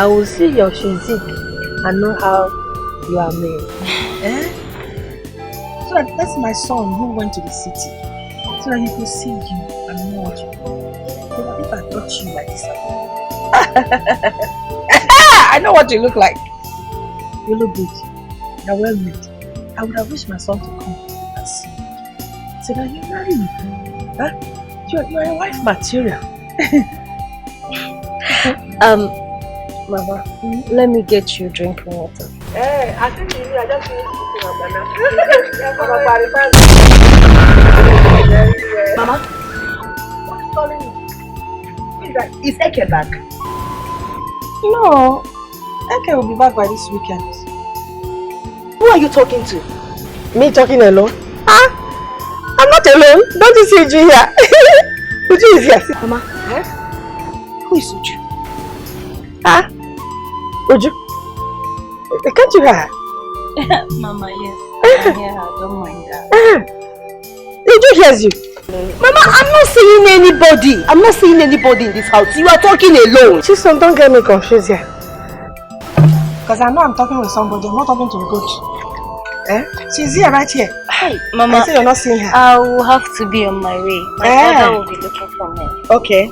I will see your physique and know how you are made. So that's my son who went to the city. So that he could see you and know what you do. So that if I touch you like this, I know what you look like. You look good. You're well made. I would have wished my son to come and see you. So that you marry me. Huh? You're a wife material. Mama, let me get you drinking water. Hey, I think you are just doing Mama, what is calling you? Who is that? Is Eke back? No, Eke will be back by this weekend. Who are you talking to? Me talking alone? I'm not alone. Don't you see Uju here? Uju is here. Mama, who is Uju? Uju? Can't you hear her? Mama, yes. I hear her. Don't mind her. Uju hears you. Mama, I'm not seeing anybody. I'm not seeing anybody in this house. You are talking alone. Chison, don't get me confused here. Because I know I'm talking with somebody. I'm not talking to a coach. She's here, right here. Hey, Mama. I say you're not seeing her. I will have to be on my way. My father will be looking for me. Okay.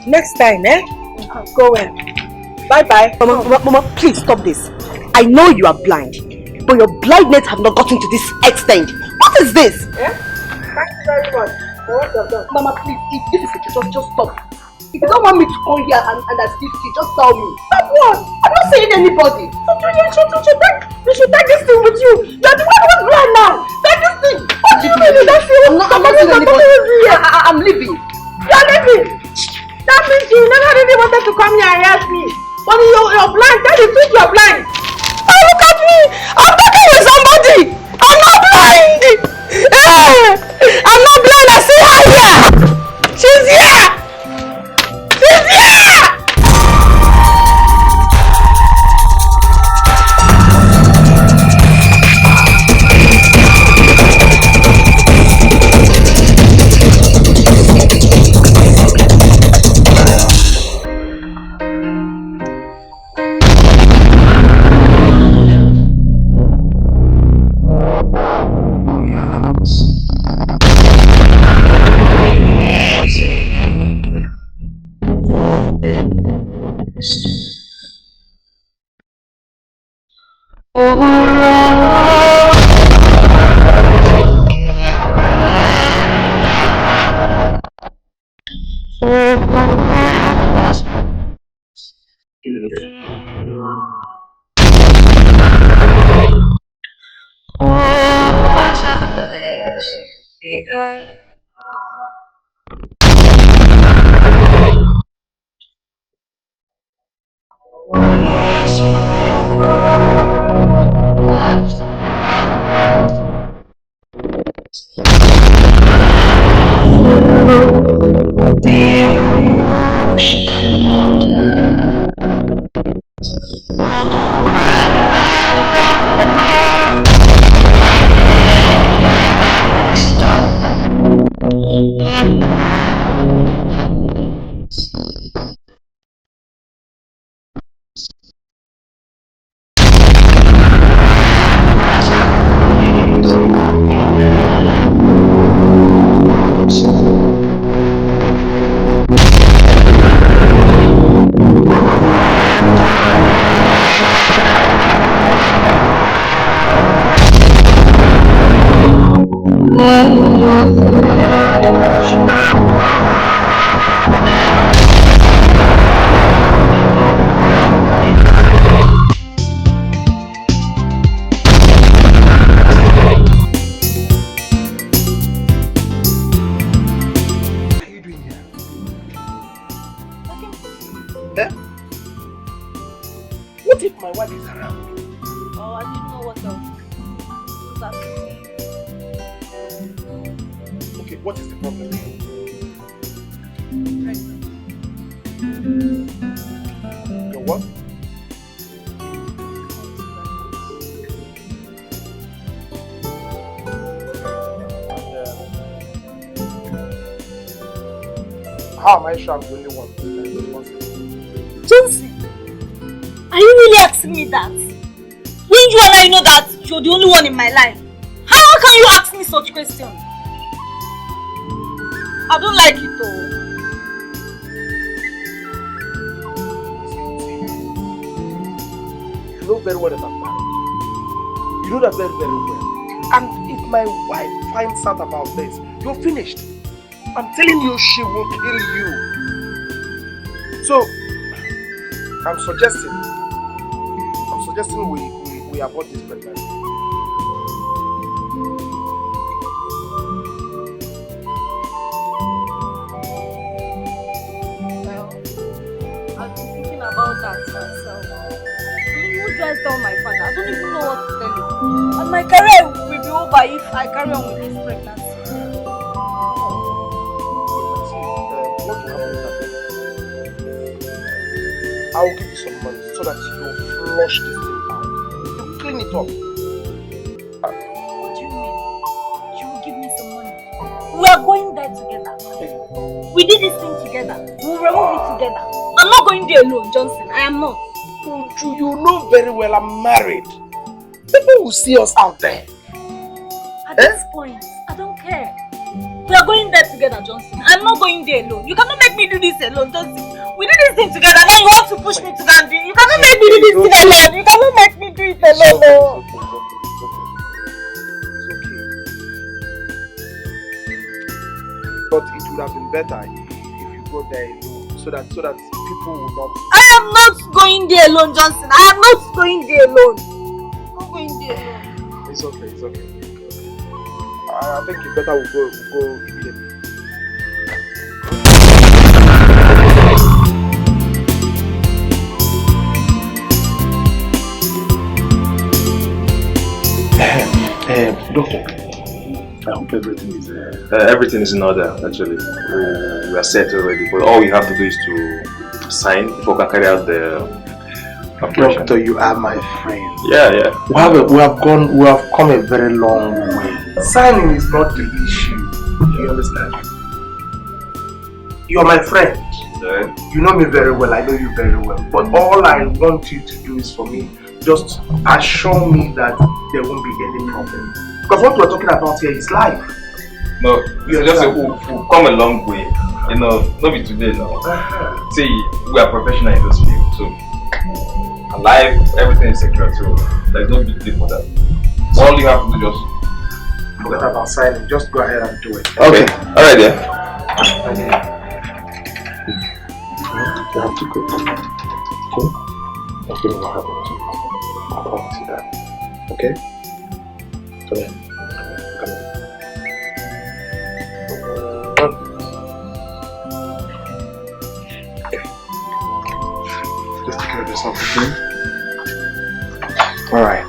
Next time, Go well. Bye-bye. Mama, please stop this. I know you are blind, but your blindness have not gotten to this extent. What is this? Thank you very much for what you've done. Mama, please, if this is the truth, just stop. If you don't want me to come here and assist you, just tell me. Stop what? I'm not saying anybody. You should take this thing with you. You're the one who's blind now. Take this thing. What do you mean? I'm not seeing anybody. I'm leaving. You're leaving. That means you never really wanted to come here and help me. But you're blind. Tell the truth, you're blind. Oh, look at me. I'm talking with somebody. I'm not blind. I'm not blind. I see her here. She's here. She's here. How am I sure I'm the only one? Jonesy, Are you really asking me that? When you and I know that you're the only one in my life, how can you ask me such questions? I don't like it though. You know very well that I'm married. You know that very, very well. And if my wife finds out about this, you're finished. I'm telling you, she will kill you. So, I'm suggesting we abort this pregnancy. Well, I've been thinking about that myself. What do I tell my father? I don't even know what to tell him. And my career will be over if I carry on with this pregnancy. What will happen is that I'll give you some money so that you flush this thing out. You clean it up. What do you mean? You will give me some money? We are going there together. We did this thing together. We will remove it together. I'm not going there alone, Johnson. I am not. You know very well I'm married. People will see us out there. At this point, I don't care. We are going there together, Johnson. I'm not going there alone. You cannot make me do this alone, Johnson. We did this thing together. Now you want to push me to that thing. You cannot make me do this thing alone. You cannot make me do it alone. No. It's okay. But it would have been better if you go there alone, so that people will not. I am not going there alone, Johnson. I am not going there alone. I'm not going there alone. It's okay. I think it's better we go immediately. Doctor, I hope everything is in order. Actually, we are set already. But all you have to do is to sign before we can carry out the operation. Doctor, you are my friend. Yeah. We have come a very long way. Signing is not the issue. You understand? You are my friend. Yeah. You know me very well. I know you very well. But all I want you to do is for me, just assure me that there won't be any problem. Because what we're talking about here is life. No, it's just we've come a long way. You know, not be today now. See, we are professional in this field, so alive, everything is secure, so there's no big deal for that. All you have to do just forget about signing. Just go ahead and do it. Okay. Alright, yeah. You have to go. Okay? Don't give me what happened to you. I promise you that. Okay? Come here. Come here. Okay. Just take care of yourself, okay? Alright.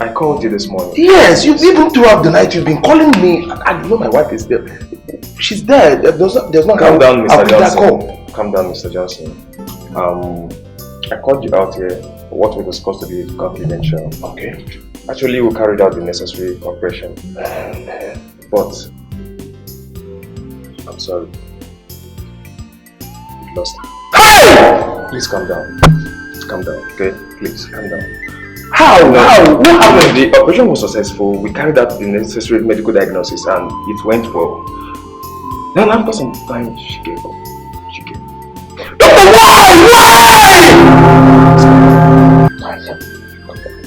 I called you this morning. Yes, even throughout the night you've been calling me. And you know my wife is there. She's there. There's no. Calm down, Mr. Johnson. Calm down, Mr. Johnson. I called you out here for what we discussed to be confidential. Okay. Actually, we carried out the necessary operation. But I'm sorry. We lost her. Please calm down. Calm down, okay? Please calm down. How? What happened? The operation was successful. We carried out the necessary medical diagnosis and it went well. Then after some time, she gave up. Why?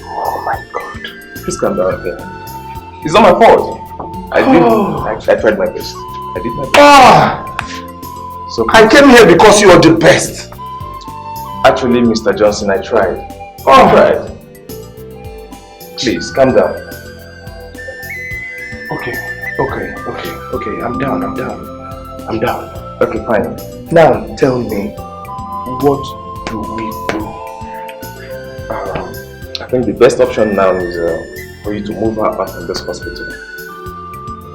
Oh my God. Please calm down, okay? It's not my fault. I tried my best. I did my best. So I came here because you are the best. Actually, Mr. Johnson, I tried. I tried. Please, calm down. Okay. I'm down. Okay, fine. Now tell me, what do we do? I think the best option now is for you to move her out from this hospital.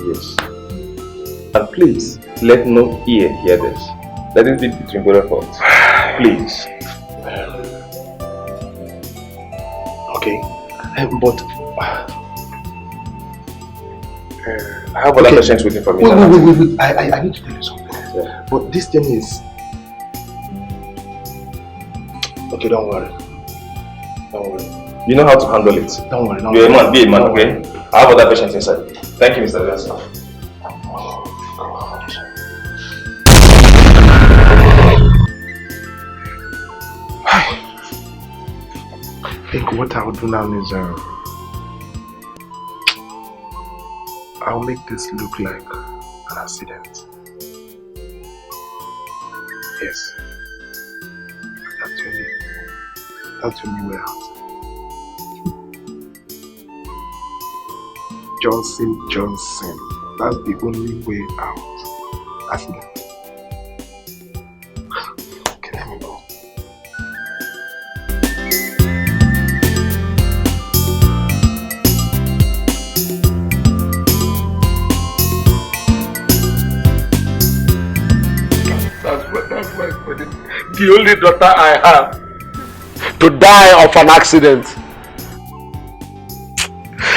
Yes. And please, let no ear hear this. Let it be between both of us. Please. Okay, but I have other patients waiting for me. Wait. I need to tell you something. Yeah. But this thing is... Okay, don't worry. Don't worry. You know how to handle it. Don't worry. You're a man, be a man, okay? I have other patients inside. Thank you, Mr. Johnson. Oh, God. I think what I'll do now is I'll make this look like an accident. Yes. That's the only way out. Johnson. That's the only way out. Accident. Okay, let me go. That's my the only daughter I have to die of an accident.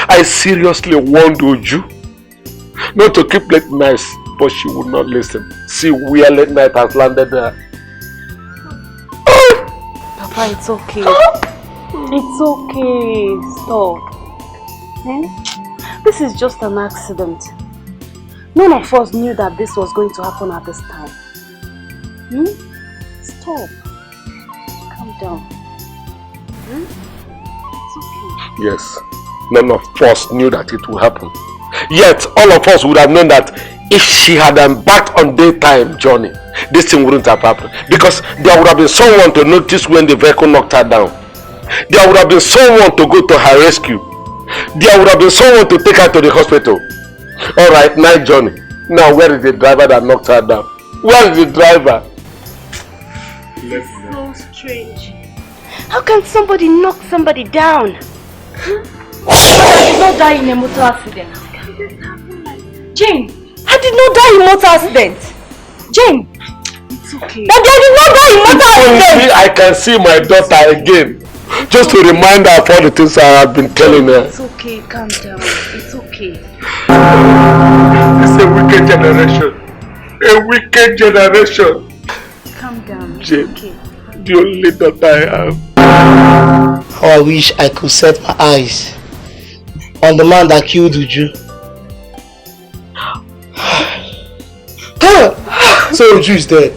I seriously warned Uju not to keep late nights, but she would not listen. See where late night has landed her. Papa, it's okay. It's okay. Stop. This is just an accident. None of us knew that this was going to happen at this time. Stop. Calm down. It's okay. Yes, none of us knew that it would happen. Yet, all of us would have known that if she had embarked on daytime journey, this thing wouldn't have happened. Because there would have been someone to notice when the vehicle knocked her down. There would have been someone to go to her rescue. There would have been someone to take her to the hospital. Alright, night journey. Now, where is the driver that knocked her down? Where is the driver? It's so strange. How can somebody knock somebody down? I did not die in a motor accident. Jane, I did not die in a motor accident. Jane, it's okay. But I did not die in a motor accident. I can see my daughter again. Just to remind her of all the things I have been telling her. It's okay, calm down. It's okay. It's a wicked generation. A wicked generation. Calm down. It's Jane, okay. the only daughter I have. How I wish I could set my eyes on the man that killed Uju. So Uju is dead.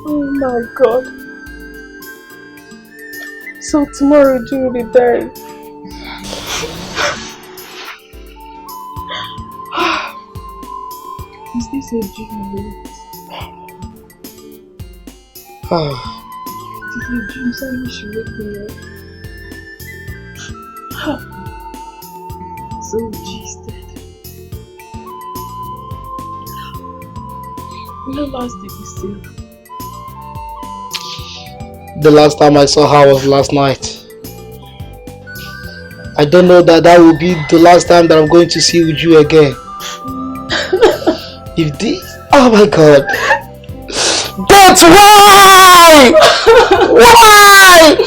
Oh my God. So tomorrow Uju will be dead. Is this a dream? It is a dream, somebody should wake me up. So Uju is dead. When last did you see her? The last time I saw her was last night. I don't know that will be the last time that I'm going to see Uju again. If this... Oh my God. That's why! Why?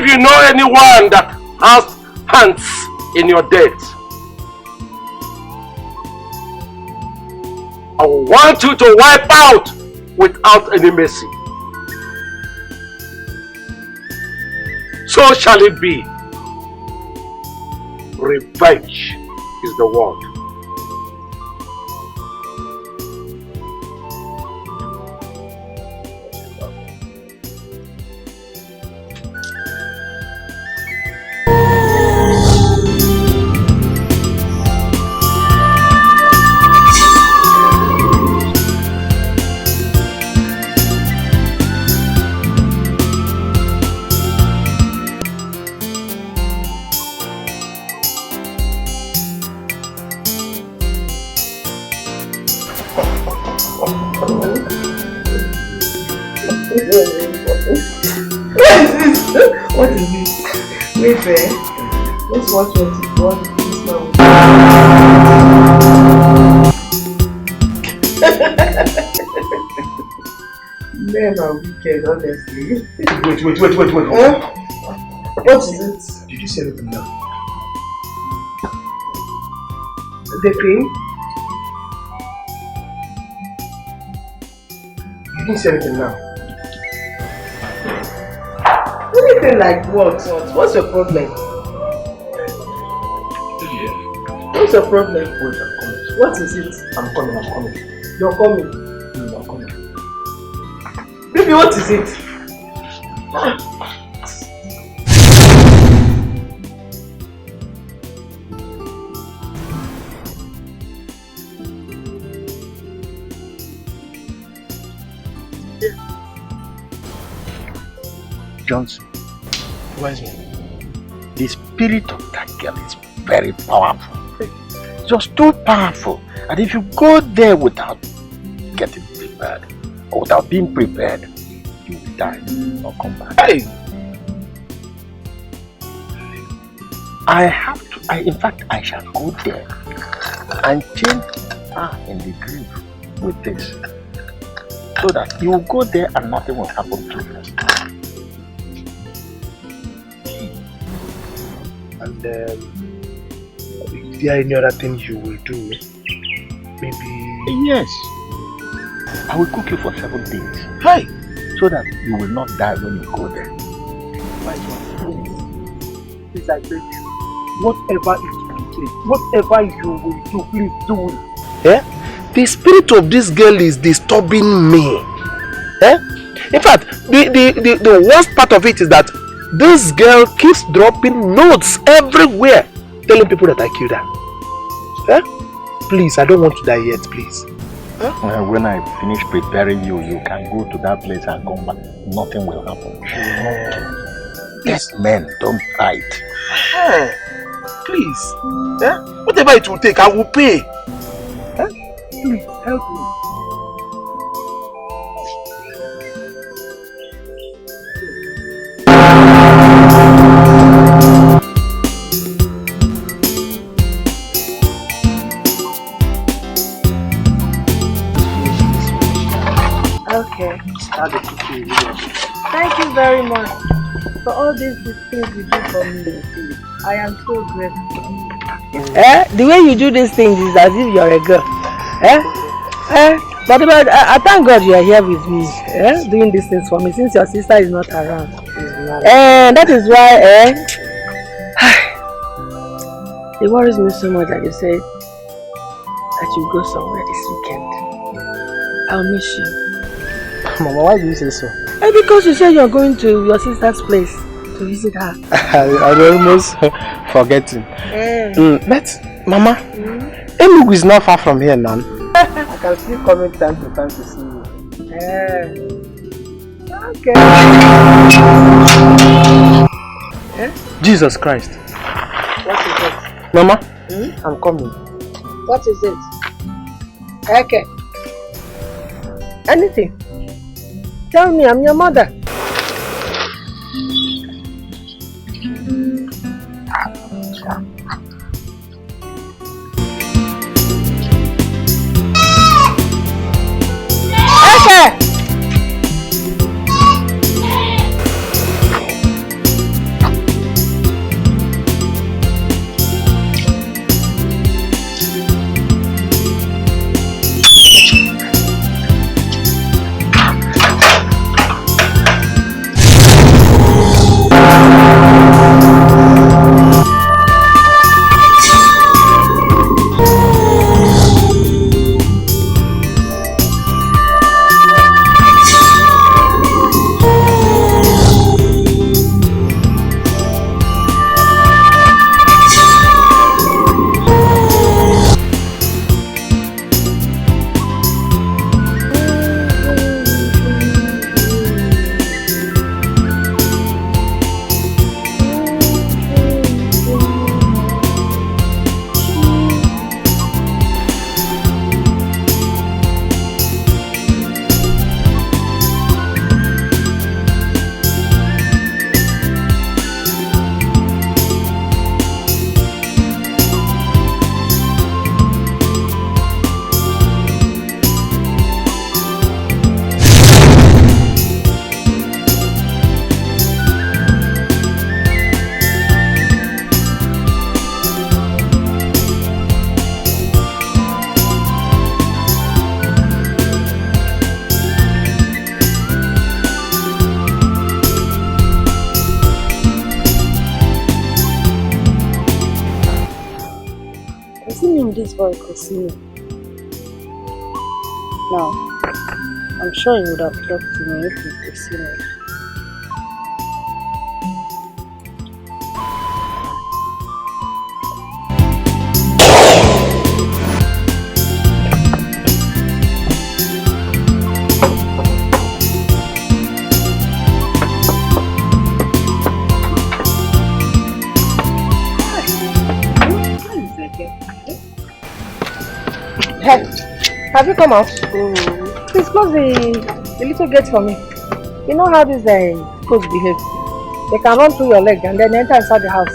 if you know anyone that has hands in your death, I want you to wipe out without any mercy. So shall it be. Revenge is the word. What is this? Wait there. Let's watch what this man will Men are wicked, honestly. Wait. Huh? What is it? Did you say anything now? The cream? You didn't say anything now. Anything like what? What's your problem? What's your problem? Wait, I'm coming. What is it? I'm coming. You're coming. I'm coming. Baby, what is it? Johnson, where's me? The spirit of that girl is very powerful. Just too powerful. And if you go there without getting prepared, or without being prepared, you will die or come back. Hey! In fact, I shall go there and change her in the grave with this. So that you will go there and nothing will happen to you. And if there are any other things you will do, maybe... Yes. I will cook you for 7 days. Hey! So that you will not die when you go there. My son, please, I beg you. Whatever it will take, whatever you will do, please do it. Eh? The spirit of this girl is disturbing me. Eh? In fact, the worst part of it is that this girl keeps dropping notes everywhere telling people that I killed her. Eh? Please, I don't want to die yet, please. Huh? Well, when I finish preparing you, you can go to that place and come back. Nothing will happen. Yes, men don't fight. Hey, please. Eh? Whatever it will take, I will pay. Eh? Please, help me. Okay. Thank you very much for all these things you do for me. I am so grateful. The way you do these things is as if you're a girl. But I thank God you are here with me, doing these things for me since your sister is not around. And that is why it worries me so much that you say that you go somewhere this weekend. I'll miss you. Mama, why do you say so? Because you said you're going to your sister's place to visit her. I'm almost forgetting. But, Mama, Enugu is not far from here now. I can still come time to time to see you. Okay. Jesus Christ. What is it? Mama, I'm coming. What is it? Okay. Anything. Tell me, I'm your mother. Okay. before he could see me. Now, I'm sure he would have talked to me if he could see me. Hey, have you come out? Please close the little gate for me. You know how these folks behave. They can run through your leg and then enter inside the house.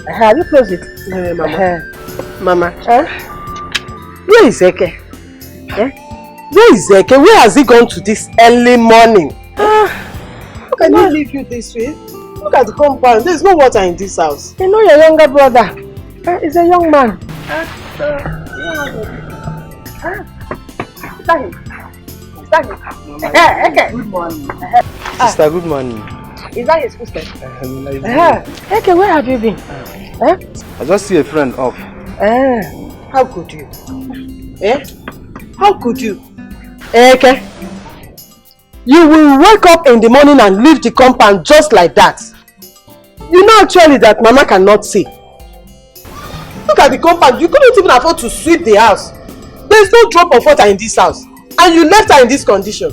Have you closed it? Mama. Where is Eke? Where is Eke? Where has he gone to this early morning? How can he leave you this way? Look at the compound. There's no water in this house. You know your younger brother. He's a young man. Is that him? Is that him? Eke. Good morning. Sister, good morning. Is that his footstep? Eke, where have you been? I just see a friend off. How could you? How could you? Eke, you will wake up in the morning and leave the compound just like that. You know actually that Mama cannot see. Look at the compound. You couldn't even afford to sweep the house. There is no drop of water in this house. And you left her in this condition.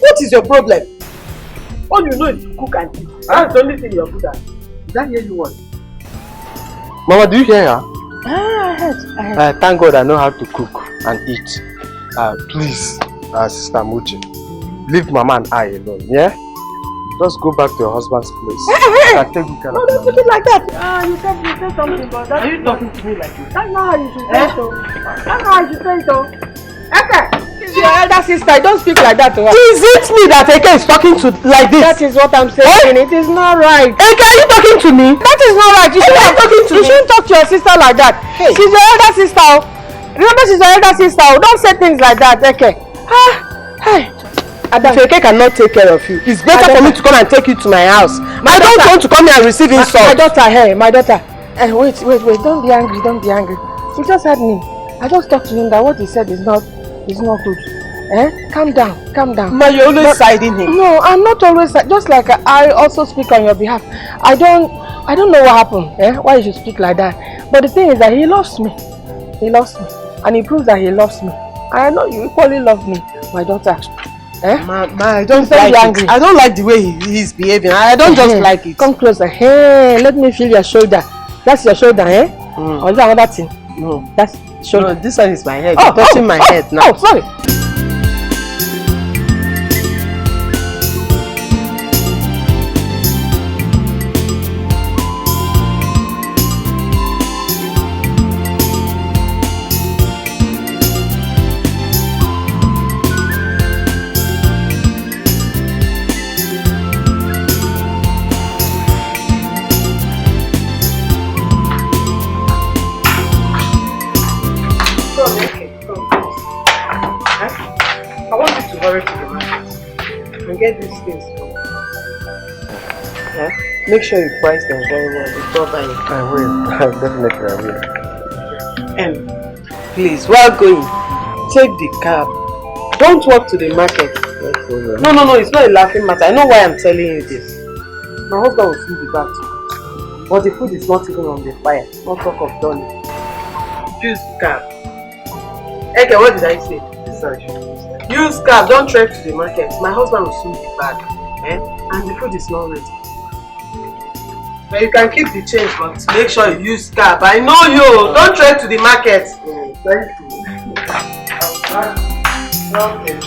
What is your problem? All you know is to cook and eat. That's the only thing you're good at. Is that here you want? Mama, do you hear her? I heard. Thank God I know how to cook and eat. Please, Sister Muchi, leave Mama and I alone, yeah? Just go back to your husband's place. I'll take good care of you. Don't put it like that. You said something about that. Are you talking to me like this? That's not how you should say it, though. That's not how you should say it, though. Eke, she's your elder sister. Don't speak like that to her. Is it me that Eke is talking to like this? That is what I'm saying. It is not right. Eke, are you talking to me? That is not right. You shouldn't talk to your sister like that. Hey. She's your elder sister. Remember, she's your elder sister. Don't say things like that, Eke. Hey. If Eke cannot take care of you, it's better for me to come and take you to my house. I don't want to come here and receive insult. My daughter, my daughter. Wait. Don't be angry. He just had me. I just talked to him that what he said is not good. Calm down. Ma, you're always siding him. No, I'm not always. Just like I also speak on your behalf. I don't know what happened. Why you should speak like that. But the thing is that he loves me. And he proves that he loves me. I know you equally love me, my daughter. Ma, I don't like it. I don't like the way he's behaving. I don't just like it. Come closer. Hey, let me feel your shoulder. That's your shoulder, Or is that another thing? No. That's shoulder. No, this one is my head. You're touching my head now. Oh, sorry. Get these things. Make sure you price them very well before buying. I will. Definitely I will. Please, while going, take the cab. Don't walk to the market. No, it's not a laughing matter. I know why I'm telling you this. My husband will soon be back too. But the food is not even on the fire. Not talk of done. Use cab. Okay, what did I say? Sorry. Use cab, don't trek to the market. My husband will soon be back. And the food is not ready. But you can keep the change, but make sure you use cab. I know you! Don't trek to the market. Thank you. Okay.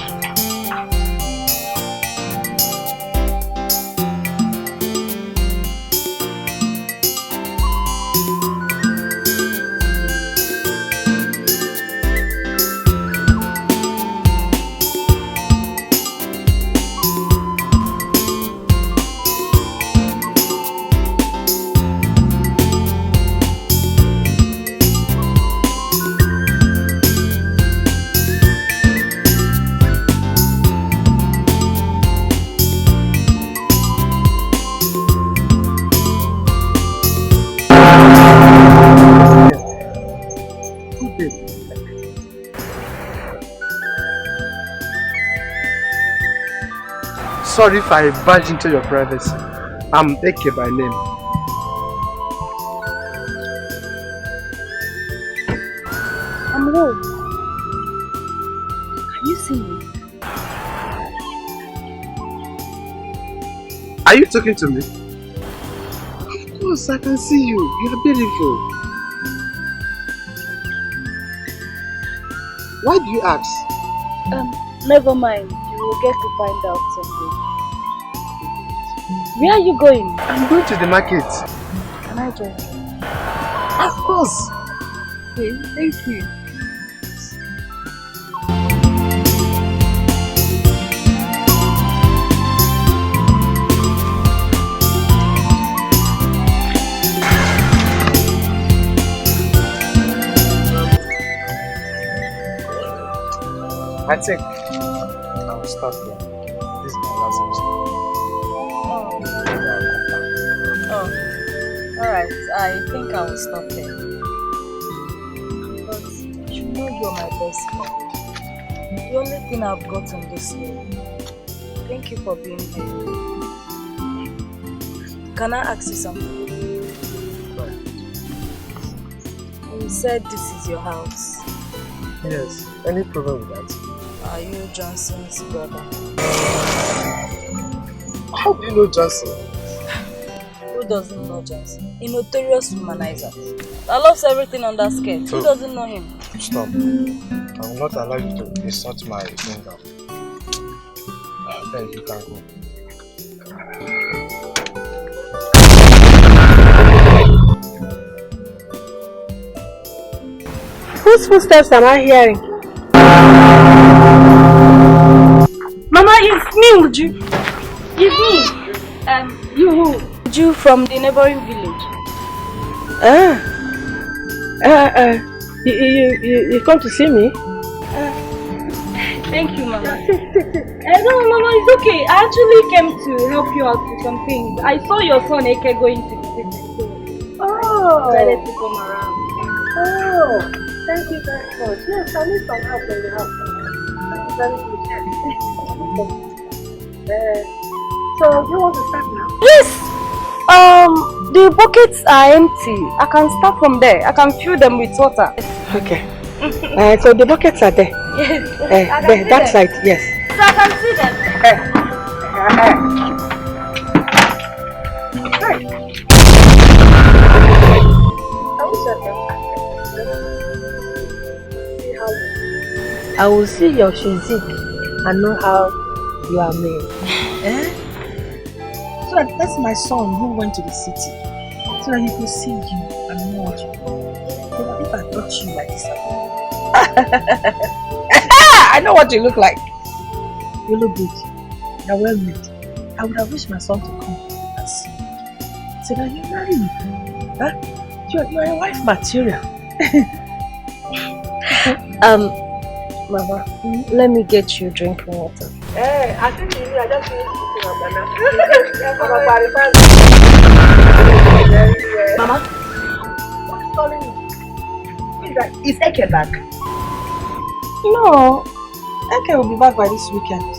sorry if I barged into your privacy. I'm Eke by name. I'm Rose. Can you see me? Are you talking to me? Of course, I can see you. You are beautiful. Why do you ask? Never mind. You will get to find out someday. Where are you going? I'm going to the market. Can I join you? Of course. Okay, thank you. I think I will start here. This is my last episode. Oh, alright. I think I will stop there. But you know you're my best friend. The only thing I've gotten this year. Thank you for being here. Can I ask you something? You said this is your house. Yes. Any problem with that? Are you Johnson's brother? How do you know Johnson? Who doesn't know Johnson? A notorious womanizer that loves everything on that skirt. Who doesn't know him? Stop. I will not allow you to insult my finger. Then you can go. Whose footsteps am I hearing? Mama, it's me, Uju. It's me. You who? Uju from the neighboring village. You come to see me? Thank you, Mama. No, Mama, it's okay. I actually came to help you out with some things. I saw your son Eke going to the city, so I decided to come around. Oh, thank you very much. Yes, I need some help in the house. Thank you very good. So, you want to start now? Yes! The buckets are empty. I can start from there. I can fill them with water. Okay. So the buckets are there. Yes. There, that side, yes. So I can see them. I will see your physique and know how you are made. So that's my son who went to the city. So that he could see you and know what you are. So if I touch you like this, I know what you look like. You look good. You're well made. I would have wished my son to come and see you. So that you marry me. Huh? You're a wife material. Mama, let me get you drinking water. I think you are just Mama, what's calling you? Who is that? Is Eke back? No. Eke will be back by this weekend.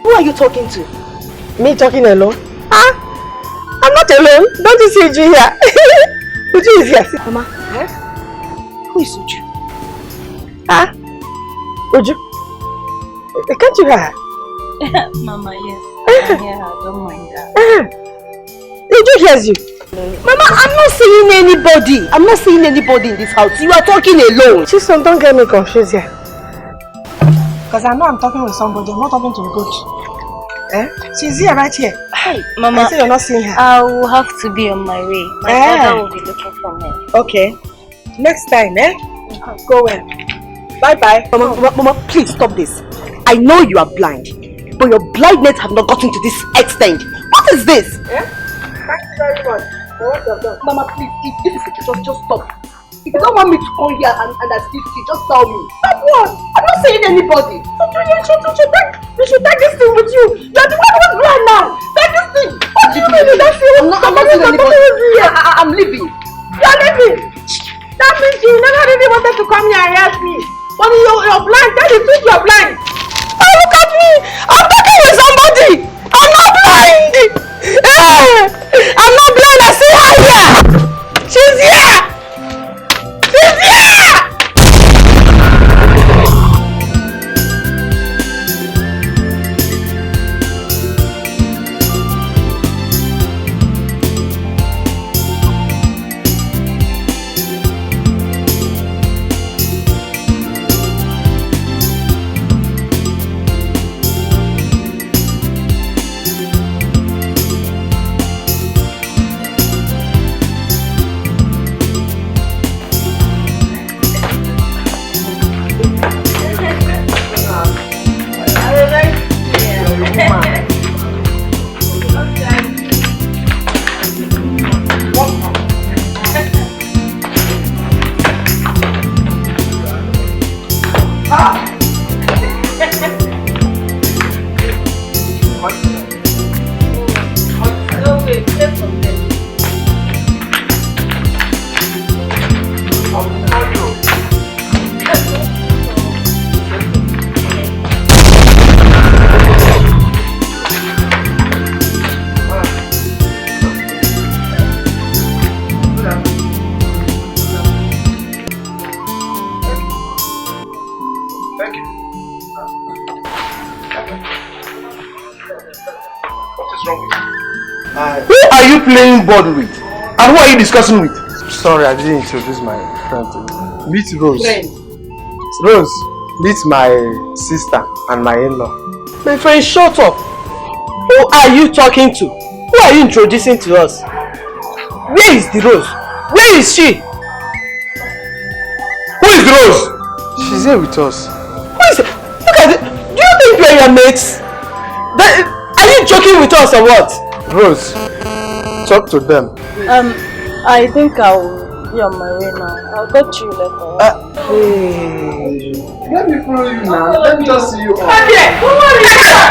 Who are you talking to? Me talking alone? I'm not alone. Don't you see Uju here? Uju is here. Mama, who is Uju? Uju? Can't you hear her? Mama, yes. I can hear her. Don't mind that. Uju hears you. Mama, I'm not seeing anybody. I'm not seeing anybody in this house. You are talking alone. Chisom, don't get me confused here. Because I know I'm talking with somebody. I'm not talking to a coach. She's here, right here. Hey, Mama, I say you're not seeing her. I will have to be on my way. My father will be looking for me. Okay. Next time, Go well. Bye-bye. Mama, please stop this. I know you are blind, but your blindness have not gotten to this extent. What is this? Thank you very much for what you've done. Mama, please, if this is the truth, just stop. If you don't want me to come here and assist you, just tell me. Stop what? I'm not saying anybody. You should take this thing with you. You're the one who's blind now. Take this thing. What do you mean? I'm not seeing anybody. I'm leaving. You're leaving. That means you never really wanted to come here and help me. But you're blind. Tell the truth, you're blind. Oh, look at me. I'm talking with somebody. wrong with you? Who are you playing board with? And who are you discussing with? Sorry, I didn't introduce my friend to you. Meet Rose. Friend. Rose, meet my sister and my in-law. My friend, shut up. Who are you talking to? Who are you introducing to us? Where is the Rose? Where is she? Who is Rose? She's here with us. Who is it? Look at it. Do you think we are your mates? Are you joking with us or what? Rose, talk to them. I think I'll be on my way now. I'll get you later. Hey, let me follow you now. Let me just see you. Come here! Come back here!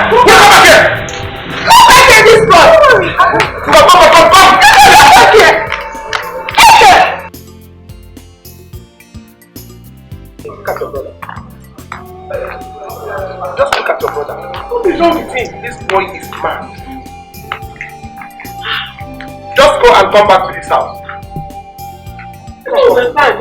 Come back here, this boy! Come back here! Look at your brother. Just look at your brother. Don't be wrong with him. This boy is mad. Just go and come back to this house. This boy is mad.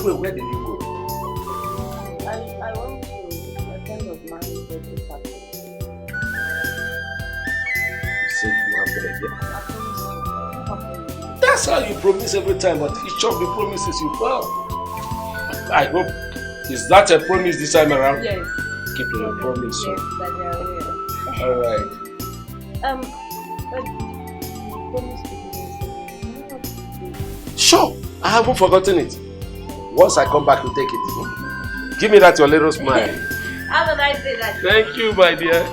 Where did you go? I went to a friend of mine's birthday party. You said you have an idea. That's how you promise every time, but each of the promises you fail. I hope, is that a promise this time around? Yes. Keep your promise. Yes, that you are real. Alright. But you promised to give me. Sure, I haven't forgotten it. Once I come back, you take it. Give me that your little smile. Have a nice day, Daddy. Thank you, my dear.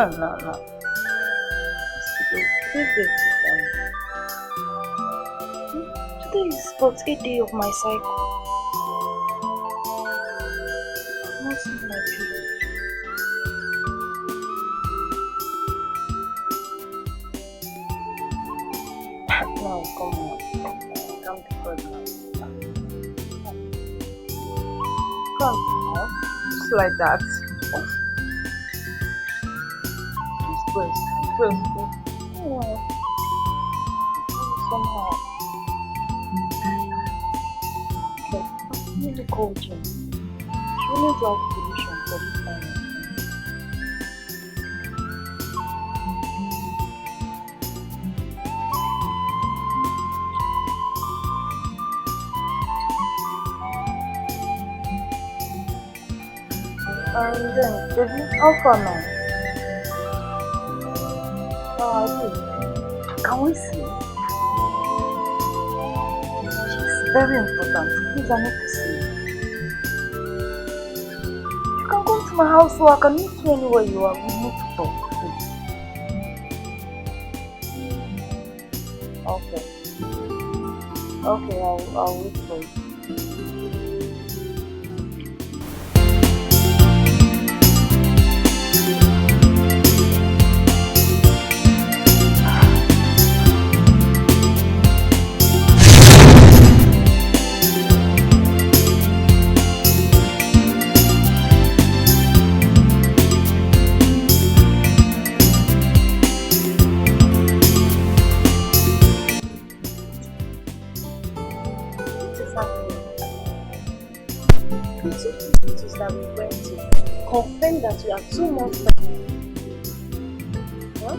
No. Today is but 8 days of my cycle. I'm not seeing my period. No, come on. Come to pregnant. Come on. Just like that. First. Oh, somehow. Okay, let me call Jim. She always likes solution for this kind of thing. Then, baby, how far now? Can we see? She's very important. Please, I need to see. You can come to my house so I can meet you anywhere you are. We need to talk, please. Okay, I'll wait for you. That we went to confirm that we are 2 months pregnant. Huh?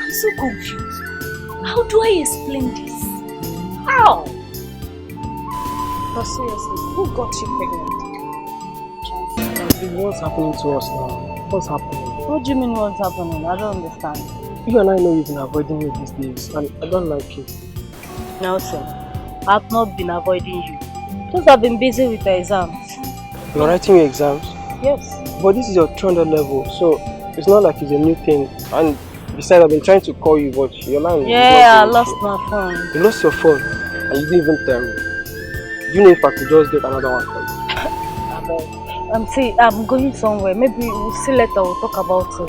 I'm so confused. How do I explain this? How? But seriously, who got you pregnant? What's happening to us now? What's happening? What do you mean what's happening? I don't understand. You and I know you've been avoiding me these days, and I don't like it. Nelson, I've not been avoiding you. Just I've been busy with the exams. You're writing your exams? Yes. But this is your 300 level, so it's not like it's a new thing. And besides, I've been trying to call you, but your line I lost my phone. You lost your phone, and you didn't even tell me. Do you know if I could just get another one for you? See, I'm going somewhere. Maybe we'll see later. We'll talk about it.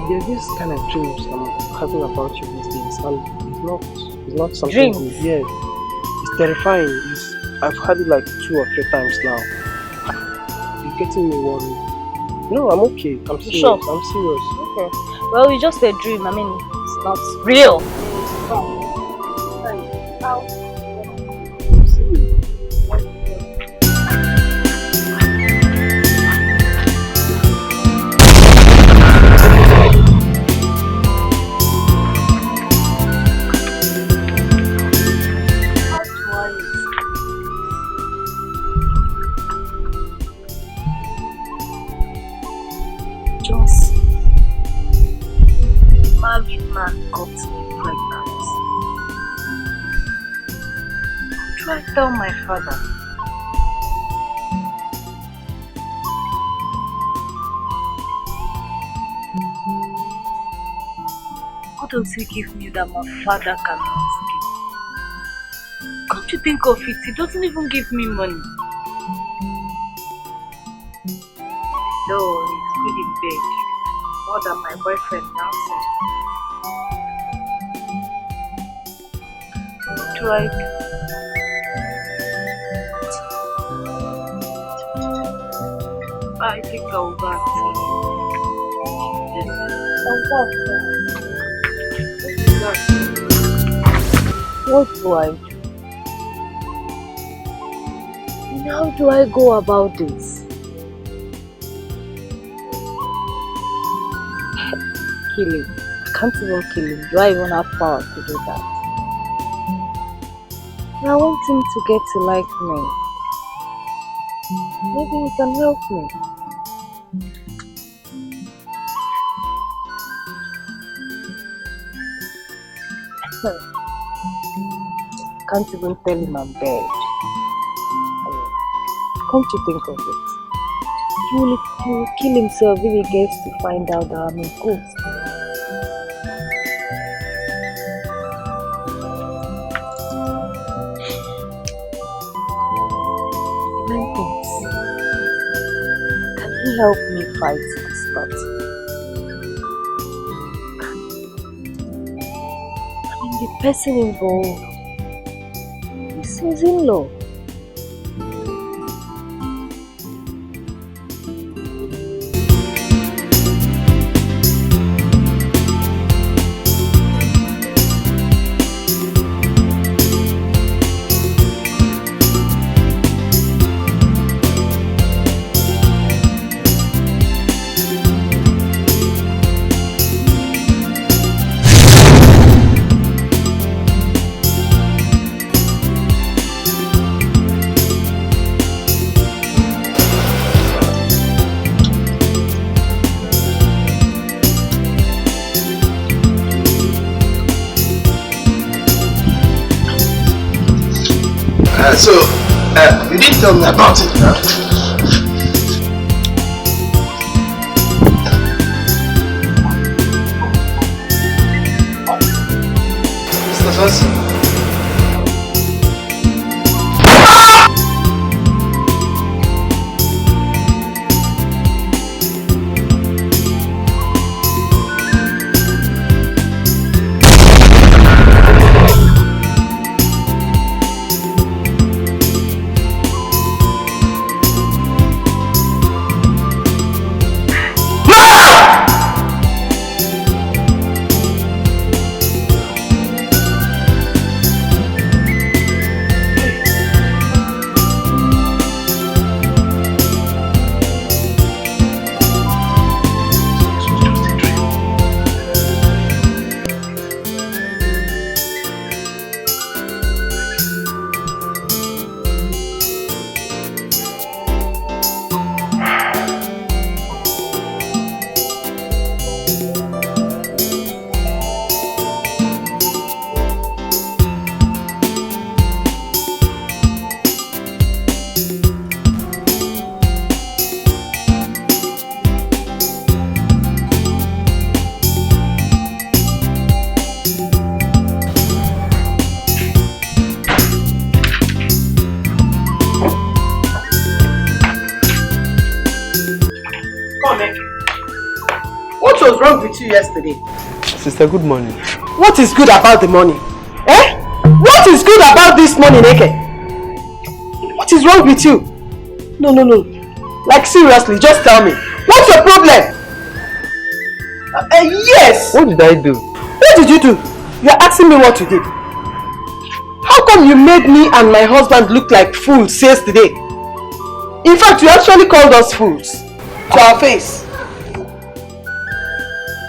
There's this kind of dreams I'm having about you these days, and it's not something Dreams? good. Yeah, it's terrifying. I've had it like 2 or 3 times now. It's getting me worried. No, I'm okay. I'm serious. Sure? I'm serious. Okay. Well, it's just a dream. I mean, it's not real. Tell my father. What does he give me that my father cannot give? Can't you think of it? He doesn't even give me money. No, he's good in bed. More than my boyfriend now said. What do I do? I think I'll go back to What do I do? And how do I go about this? Kill him. I can't even kill him. Do I even have power to do that? And I want him to get to like me. Maybe he can help me. Can't even tell him I'm dead. Come to think of it, he will kill himself if he gets to find out that I'm a ghost. Can he help me fight this battle? I mean, the person involved is his in-law. So, You didn't tell me about it now. Mr. Johnson. What was wrong with you yesterday? Sister, good morning. What is good about the money? Eh? What is good about this money, Neke? What is wrong with you? No. Like seriously, just tell me. What's your problem? Yes! What did I do? What did you do? You're asking me what you did. How come you made me and my husband look like fools yesterday? In fact, you actually called us fools. To our face.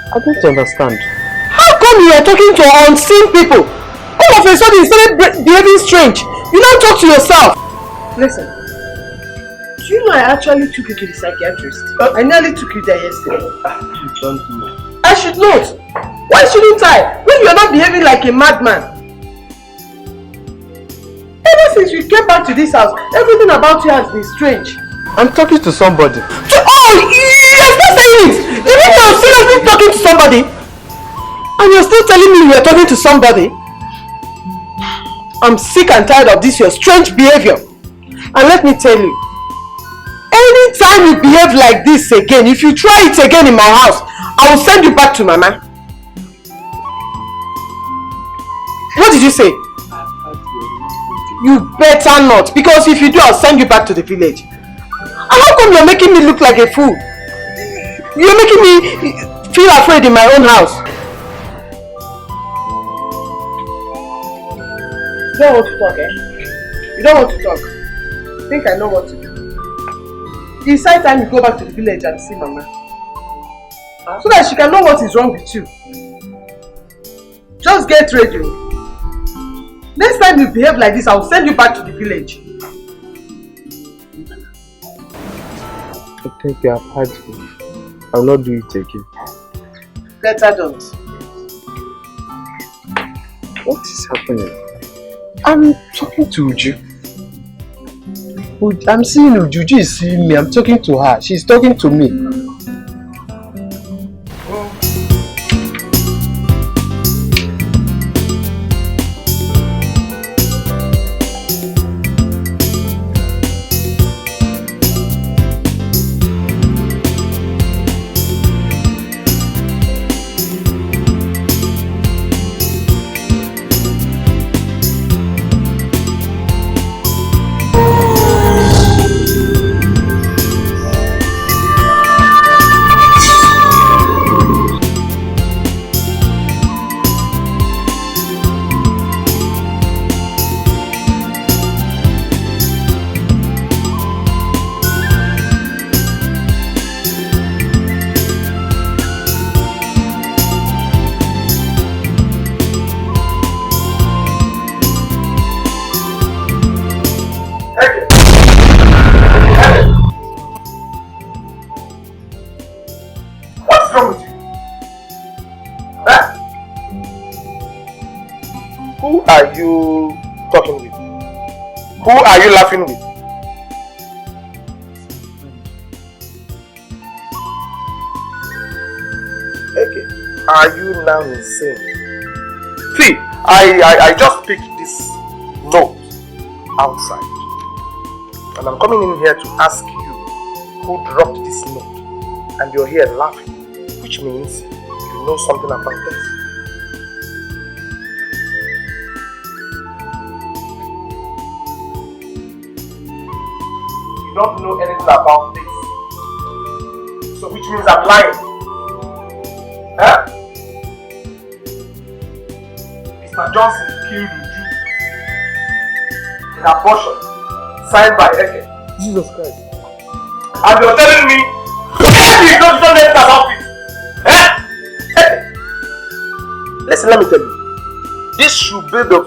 I don't understand. How come you are talking to unseen people? All of a sudden you started behaving strange. You don't talk to yourself. Listen. Do you know I actually took you to the psychiatrist? I nearly took you there yesterday. Don't know. I should not. Why shouldn't I? When you are not behaving like a madman. Ever since you came back to this house, everything about you has been strange. I'm talking to somebody. You're still saying it! You mean you're seriously talking to somebody? And you're still telling me you're talking to somebody? I'm sick and tired of this your strange behavior. And let me tell you, anytime you behave like this again, if you try it again in my house, I will send you back to Mama. What did you say? You better not, because if you do, I'll send you back to the village. And how come you're making me look like a fool? You're making me feel afraid in my own house. You don't want to talk, eh? You don't want to talk. I think I know what to do. It's high time you go back to the village and see Mama. So that she can know what is wrong with you. Just get ready. Next time you behave like this, I will send you back to the village. I think you have had me. I will not do it again. Better don't. What is happening? I'm talking to Uju. I'm seeing Uju. Uju is seeing me. I'm talking to her. She's talking to me. Who are you talking with? Who are you laughing with? Okay. Are you now insane? See, I just picked this note outside. And I'm coming in here to ask you who dropped this note. And you're here laughing. Which means you know something about this. You don't know anything about this. So which means I'm lying. Huh? Mr. Johnson killed Uju in abortion, signed by Eke. Jesus Christ. And you're telling me you don't know anything about it. Eh? Hey. Listen, let me tell you. This should be the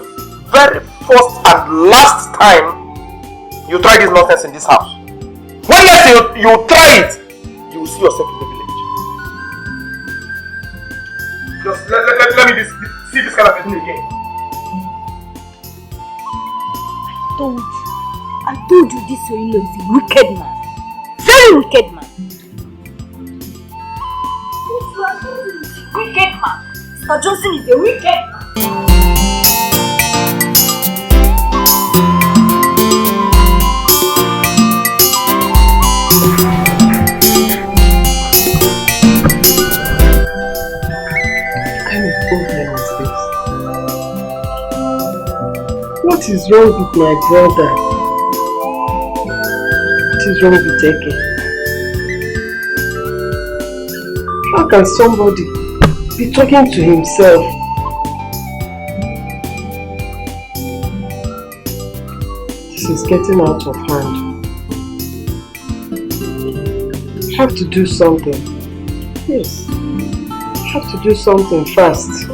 very first and last time you try this nonsense in this house. When next you try it, you will see yourself in the village. Just let me see this kind of thing again. I told you this Oilo is a wicked man. Very wicked man. Wicked man. Mr. Johnson is a wicked man. What is wrong with my brother? What is wrong with Eke? How can somebody be talking to himself? This is getting out of hand. I have to do something. Yes. I have to do something fast.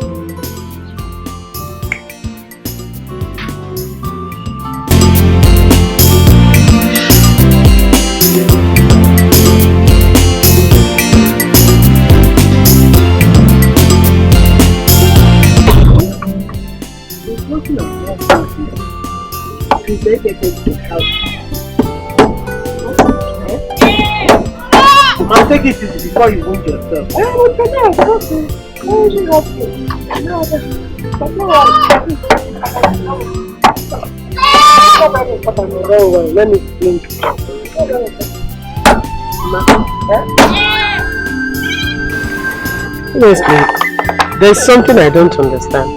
Man, take it easy before you wound yourself. I will tell you, okay. Why is it okay? No, but no one. Let me think. Honestly, there's something I don't understand.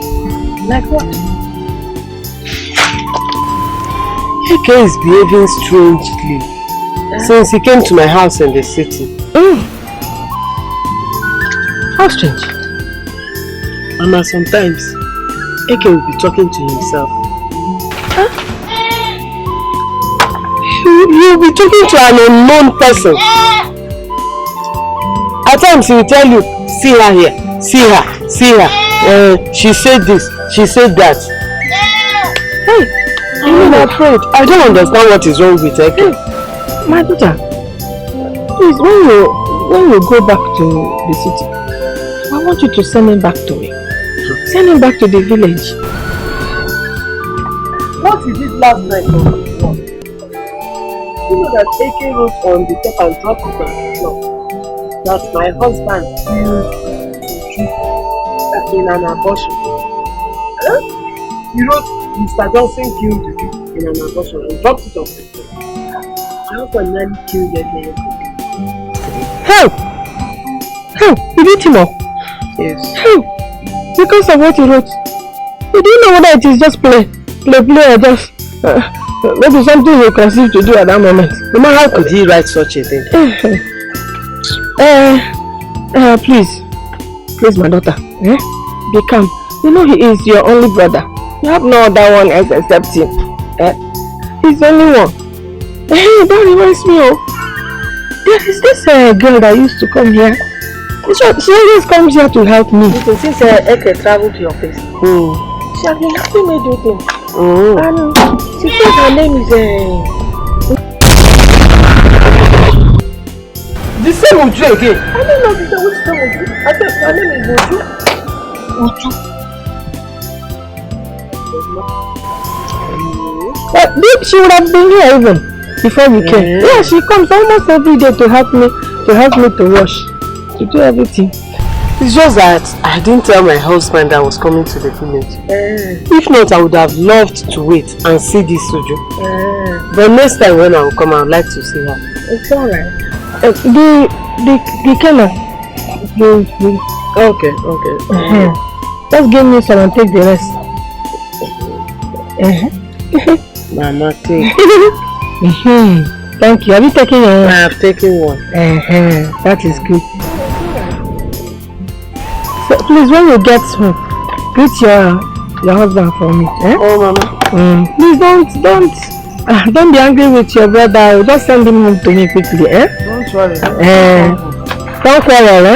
Like what? Eke is behaving strangely since he came to my house in the city. How strange. Mama, sometimes Eke will be talking to himself. Huh? He will be talking to an unknown person. At times he will tell you, see her here, see her, see her. She said this, she said that. Hey, I'm afraid. I don't understand what is wrong with Eke. My daughter, please, when you go back to the city, I want you to send him back to me. Send him back to the village. What he did last night was wrong. You know that Eke wrote on the paper and dropped it on the floor that my husband killed in an abortion. Huh? He wrote Mr. Johnson killed in an abortion and dropped it on the floor. My husband nearly killed them. How? How? You beat him up? Yes. How? Because of what he wrote. You don't know whether it is just play or just maybe something you conceived to do at that moment. No matter how could he write such a thing? Please my daughter, be calm. You know he is your only brother. You have no other one else except him. He's the only one. Hey, that reminds me of, there is this girl that used to come here. She always comes here to help me. Since Eke traveled to your place. She has been helping me do things. And she says her name is the same Uju again. I don't know which same Uju. I thought her name is Uju. Uju. But she would have been here even before we came. Yeah, she comes almost every day to help me to wash, to do everything. It's just that I didn't tell my husband I was coming to the village. If not, I would have loved to wait and see this Suju. But next time when I will come, I would like to see her. It's alright. The camera. Okay. Just give me some and take the rest. Mama, take. Thank you. Have you taken your one? I have taken one. That is good. So please, when you get home, greet your husband for me. Oh, Mama. Please don't be angry with your brother. Just send him home to me quickly. Don't worry. Don't quarrel,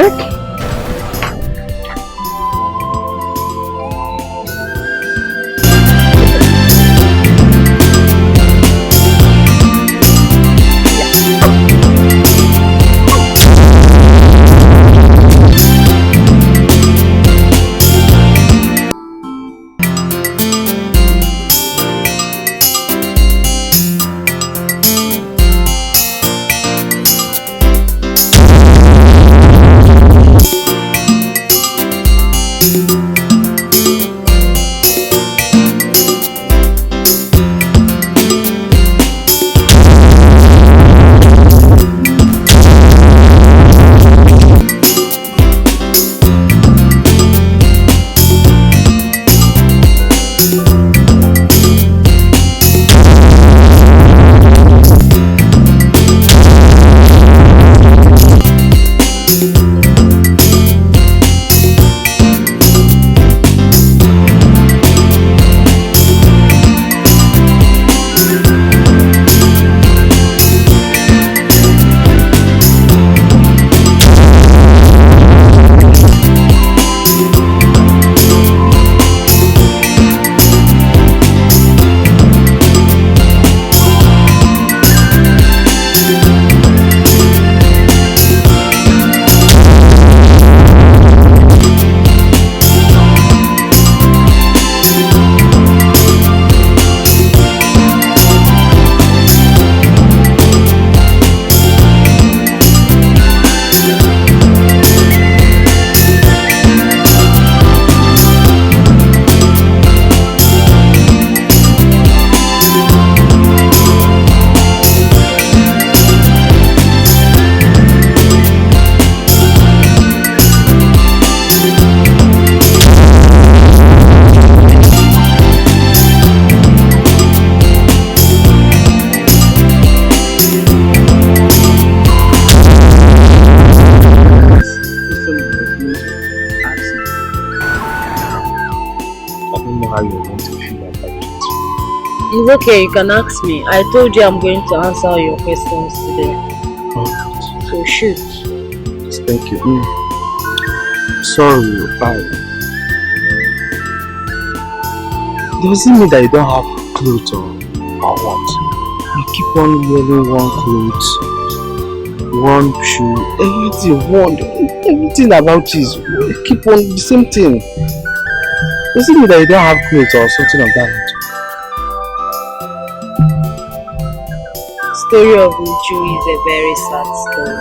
It's okay, you can ask me. I told you I'm going to answer all your questions today. Alright. So shoot. Thank you. Sorry, does it mean that you don't have clothes or what? You keep on wearing one clothes, one shoe, everything about this. You keep on the same thing. Does it mean that you don't have clothes or something of that nature? Story of Uju is a very sad story.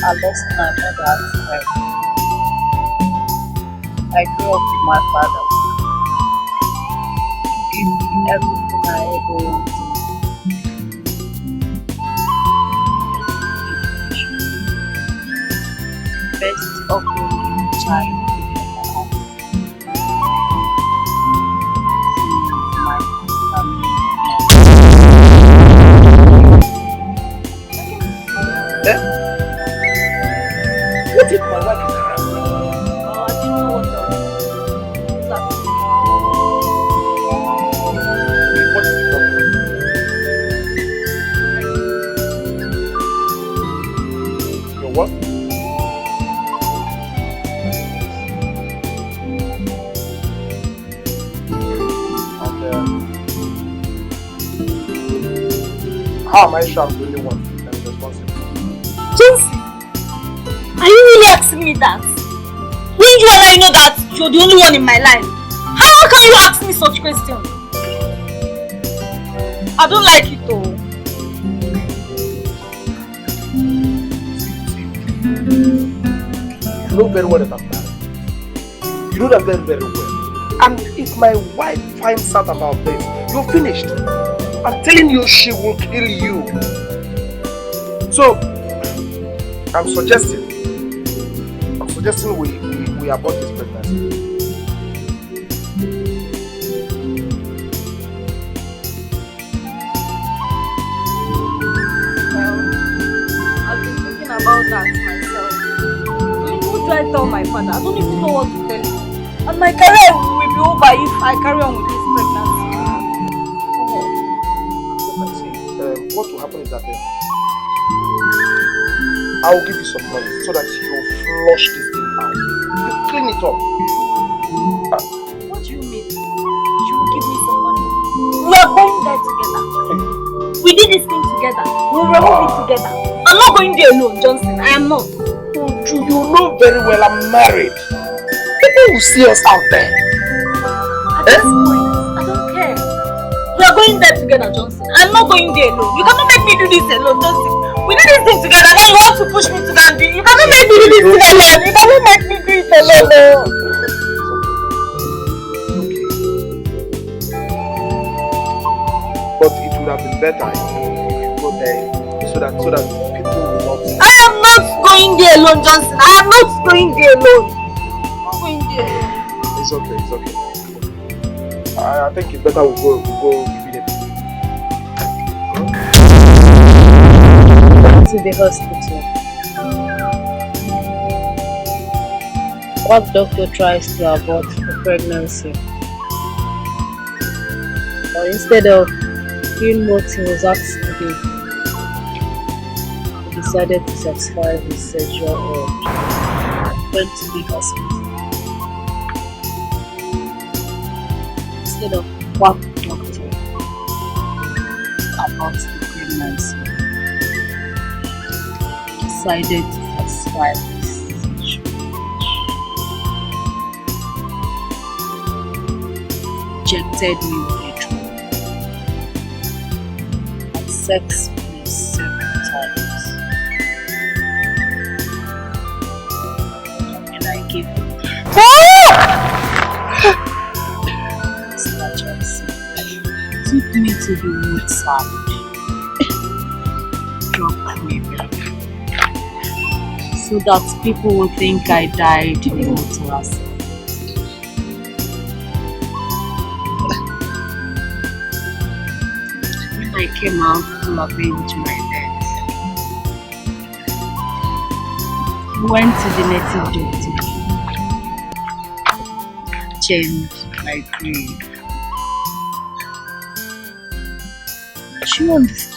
I lost my mother at 12. I grew up with my father. He gave me everything I ever wanted. Best upbringing child in the house. My family. What if my wife is around? Oh, I didn't know what else. What is the problem? Your what? how am I sure I'm the only one that is responsible? Johnson, are you really asking me that? When you and I know that you're the only one in my life, how can you ask me such questions? I don't like it though. You know very well that I'm married. You know that very, very well. And if my wife finds out about this, you're finished. I'm telling you, she will kill you. So, I'm suggesting we abort this pregnancy. About that myself. What do I tell my father? I don't even know what to tell him. And my career will be over if I carry on with this pregnancy. What will happen is that I will give you some money so that you flush this thing out. You clean it up. What do you mean? You will give me some money? We are going there together. We did this thing together. We will remove it together. I'm not going there alone, Johnson. I am not. You know very well I'm married. People will see us out there. At this point, I don't care. We are going there together, Johnson. I'm not going there alone. You cannot make me do this alone, Johnson. We did this thing together. Now you want to push me to go and do it. You cannot make me do this thing alone. You cannot make me do it alone. But it would have been better if you go there so that people will not. I am not going there alone, Johnson. I am not going there alone. I'm not going there alone. It's okay. I think it's better we go immediately. To the hospital. What doctor tries to abort the pregnancy? Or instead of doing what he was asked to do, he decided to satisfy his sexual urge. Went to the hospital. Instead of what doctor about the pregnancy, he decided to satisfy his sexual urge. Injected me with a drug. Had sex with me several times. And I gave him took me to the roadside, dropped me back, so that people would think I died in a motor accident. When I came out to avenge my death, I went to the native doctor, changed my grave. Do you understand?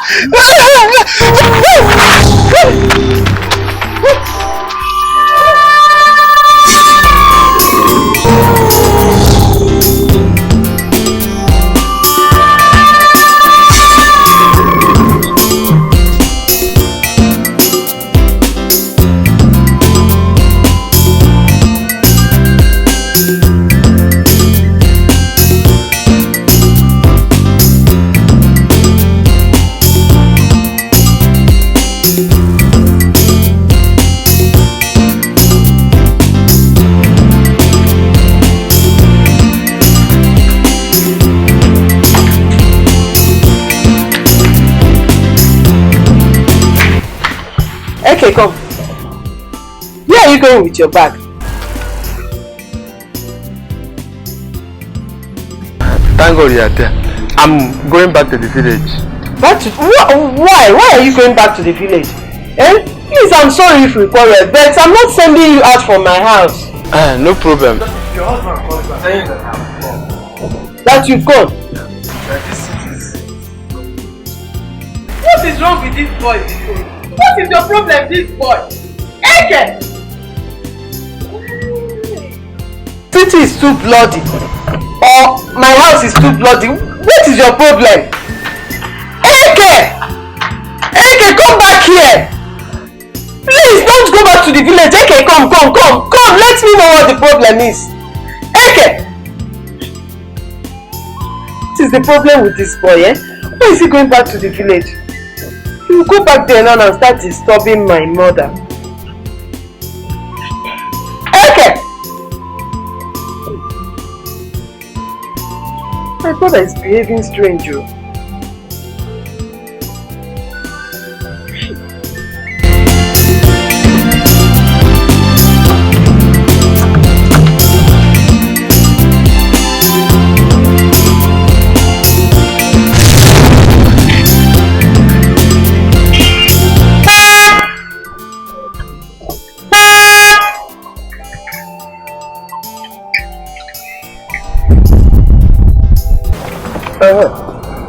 Okay, come. Where are you going with your bag? Thank God you are there. I'm going back to the village. Back to why? Why are you going back to the village? Eh? Please, I'm sorry if we quarrel, but I'm not sending you out from my house. No problem. Your husband calls me saying that I'm gone. That you've gone? What is wrong with this boy? What is your problem, this boy? Eke! City is too bloody. Or my house is too bloody. What is your problem? Eke! back here. Please don't go back to the village. Eke, come. Let me know what the problem is. Eke! What is the problem with this boy, eh? Why is he going back to the village? He will go back there now and start disturbing my mother. Eke! My brother is behaving strange, oh.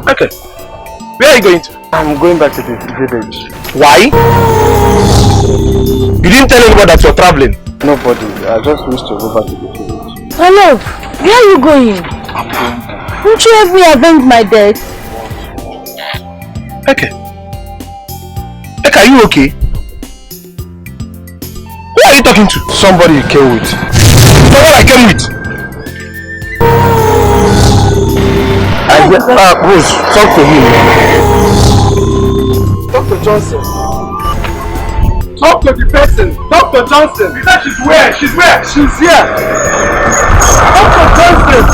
Okay. Where are you going to? I'm going back to the village. Why? You didn't tell anyone that you're traveling. Nobody. I just wish to go back to the village. Hello, where are you going? I'm going back. Won't you help me avenge my death? Okay. Okay, are you okay? Who are you talking to? Somebody you came with. Someone I came with. Rose, talk to him. Dr. Johnson. Talk to the person. Dr. Johnson. You said she's where? She's where? She's here. Dr. Johnson.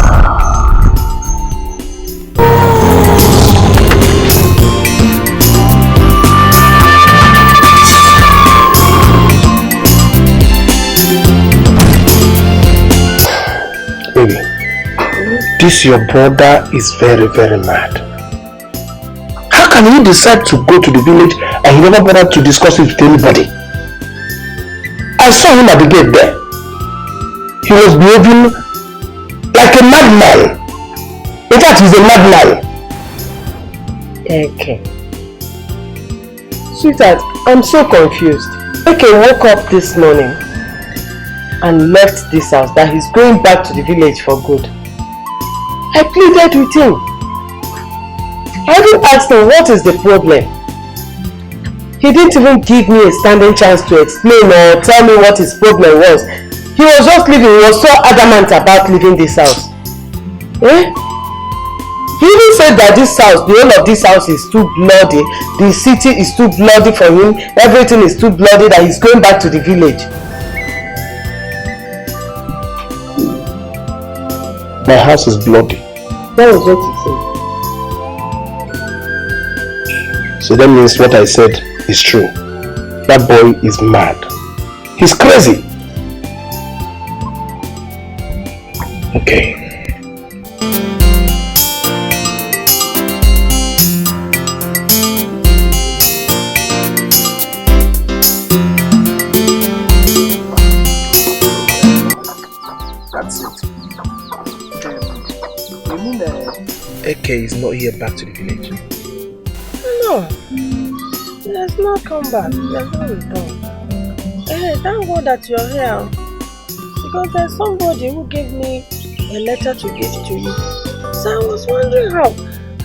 Baby, this your brother is very, very mad. How can he decide to go to the village and he never bothered to discuss it with anybody? I saw him at the gate there. He was behaving like a madman. In fact, he's a madman. Okay. Sweetheart, I'm so confused. Eke woke up this morning and left this house that he's going back to the village for good. I pleaded with him. I even asked him what is the problem. He didn't even give me a standing chance to explain or tell me what his problem was. He was just leaving. He was so adamant about leaving this house. Eh? He even said that this house, the whole of this house is too bloody. The city is too bloody for him. Everything is too bloody that he's going back to the village. My house is bloody. That was what he said. So that means what I said is true. That boy is mad. He's crazy. Okay. That's it. You mean AK is not here back to the village? No. He has not come back. He has not returned. Hey, thank God that you're here. Because there's somebody who gave me a letter to give to you. So I was wondering how.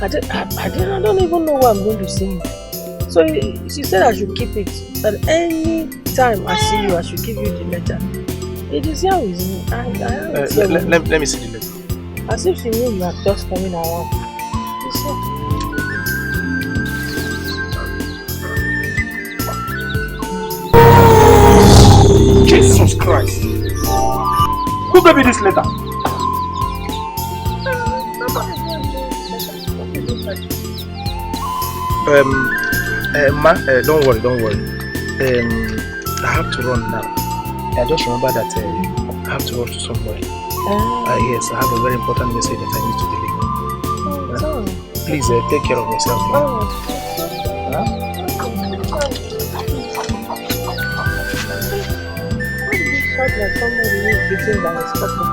I don't even know what I'm going to say. So she said I should keep it. That any time I see you, I should give you the letter. It is here with me. Let me see the letter. As if she knew you are just coming around. It's here. Jesus Christ! Who gave you this letter? Don't worry. I have to run now. I just remember that I have to rush to somewhere. Yes, I have a very important message that I need to deliver. Please take care of yourself. Like somebody who is beating by his pocket.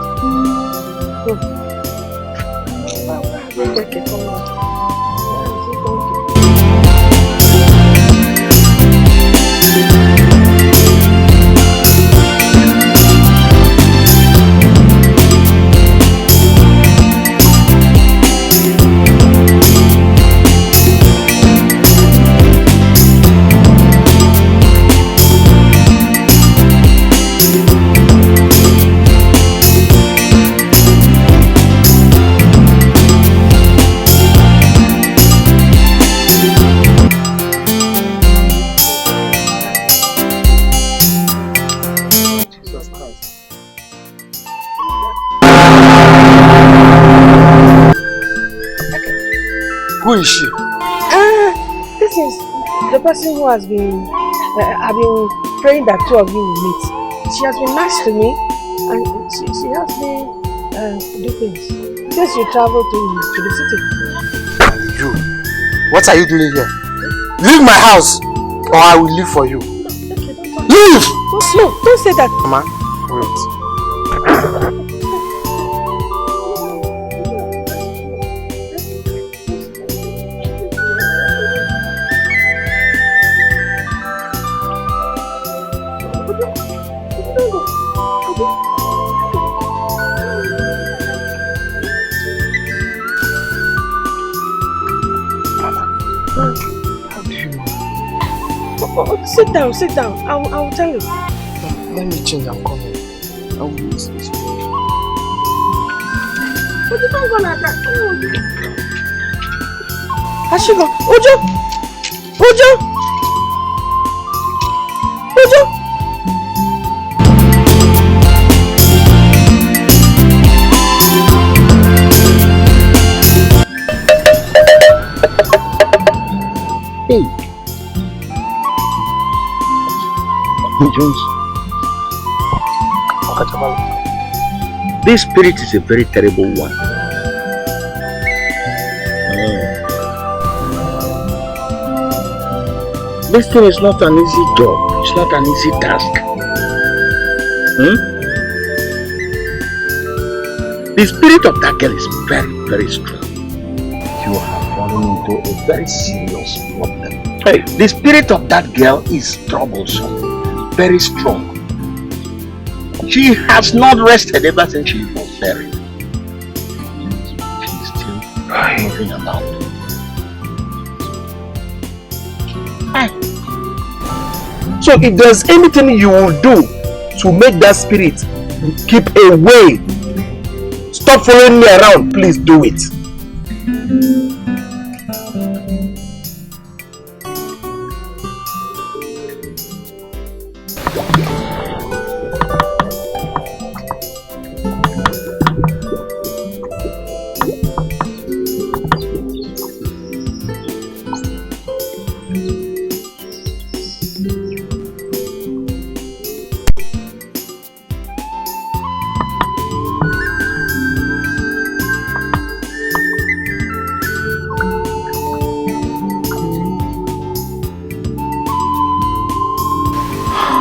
Take it forward. Who is she? This is the person who has been, I've been praying that two of you will meet. She has been nice to me and she helps me do things. Since you travel to the city. You, what are you doing here? Leave my house or I will leave for you. No, okay, don't Leave! No, don't say that. Mama, wait. How do you know? Sit down. I will tell you. Let me change, I'm coming. I will miss this. But you don't go like that. Ashigo, Ojo! Hey. Jones. This spirit is a very terrible one. This thing is not an easy job. It's not an easy task. The spirit of that girl is very, very strong. You have fallen into a very serious problem. Hey, the spirit of that girl is troublesome. Very strong. She has not rested ever since she was buried. She is still moving about. So if there's anything you will do to make that spirit keep away, stop following me around, please do it.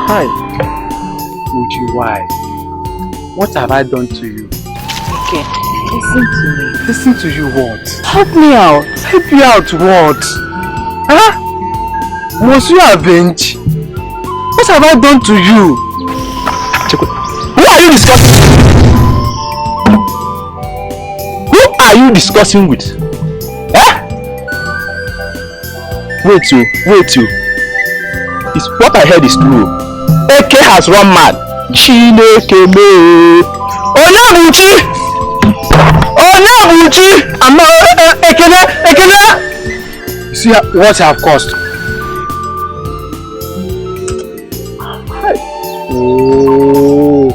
Hi. Uji, why? What have I done to you? Okay, listen to me. Listen to you what? Help me out. Help you out what? Huh? Must you avenge? What have I done to you? Who are you discussing with? Who are you discussing with? Eh? Wait you. What I heard is true. AK has run mad. Chineke me. Onabuchi! I'm not Ekene. See what I have caused. Oh.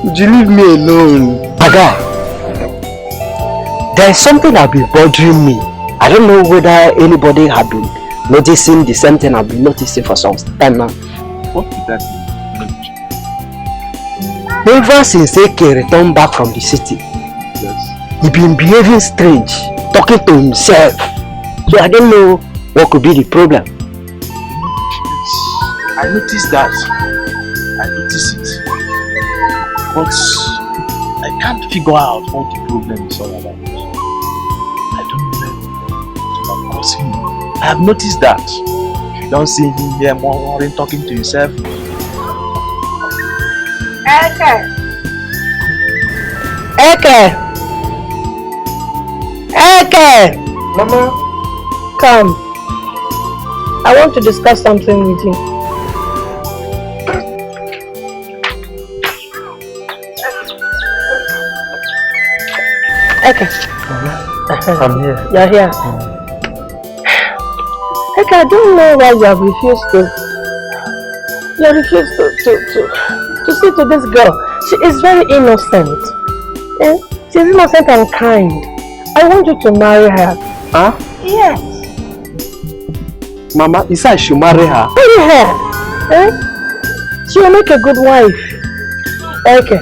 Would you leave me alone? Aga, there is something that been bothering me. I don't know whether anybody had been noticing the same thing I've been noticing for some time now. What did that mean? Ever since AK returned back from the city, yes, he been behaving strange, talking to himself. So I don't know what could be the problem. Yes, I noticed that. I noticed it. But I can't figure out what the problem is all about. I don't know what causing him. I have noticed that. You don't see him here more talking to himself. Eke! Mama, come. I want to discuss something with you. Eke. I'm here. You're here. Eke, I don't know why you have refused to to see to this girl. She is very innocent. Eh? She's innocent and kind. I want you to marry her. Huh? Yes. Mama, you said I should marry her. Marry her. Eh? She will make a good wife. Okay.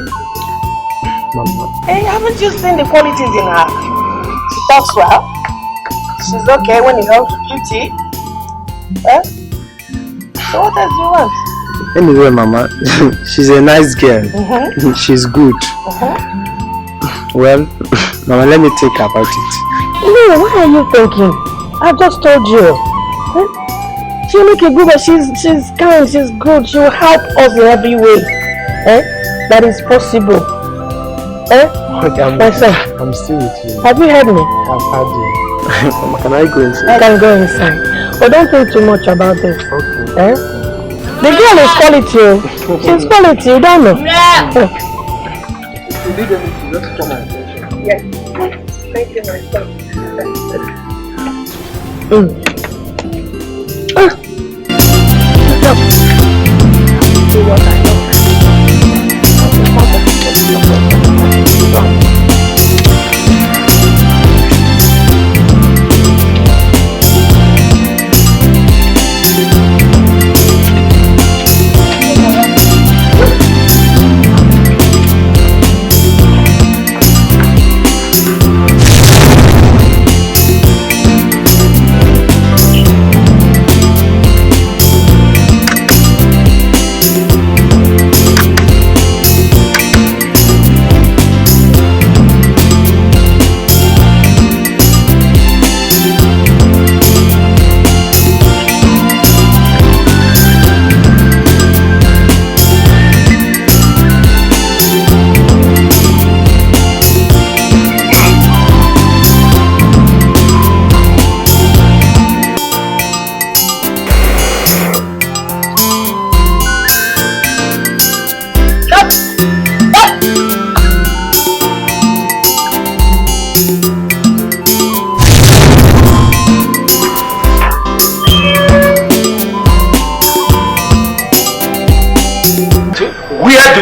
Mama. Hey, haven't you seen the qualities in her? She talks well. She's okay when it comes to beauty. Eh? So what else do you want? Anyway, Mama, she's a nice girl. She's good. Well, Mama, let me think about it. No, what are you thinking? I've just told you. Eh? She'll make a good wife. She's kind, she's good. She will help us in every way. Eh? That is possible. Eh? Okay, my son. I'm still with you. Have you heard me? I've heard you. Mama, can I go inside? I can go inside. But don't think too much about this. Okay. Eh? The girl is quality. She's quality, you don't know. Yeah. If you need anything, just come and attention. Yes. Thank you, my son. See what I know.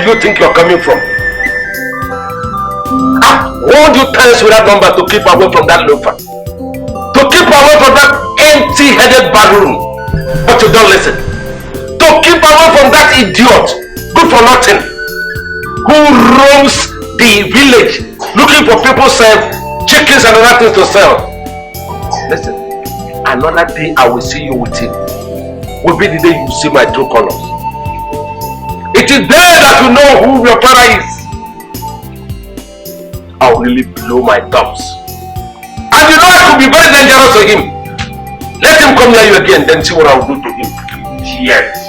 You think you're coming from? I warned you times with that number to keep away from that loafer. To keep away from that empty-headed bathroom. But you don't listen. To keep away from that idiot, good for nothing, who roams the village looking for people to sell chickens and other things to sell. Listen, another day I will see you with him. Will be the day you see my true colors. It is there that you know who your father is. I'll really blow my thumbs. And you know it will be very dangerous to him. Let him come near you again, then see what I'll do to him. Yes.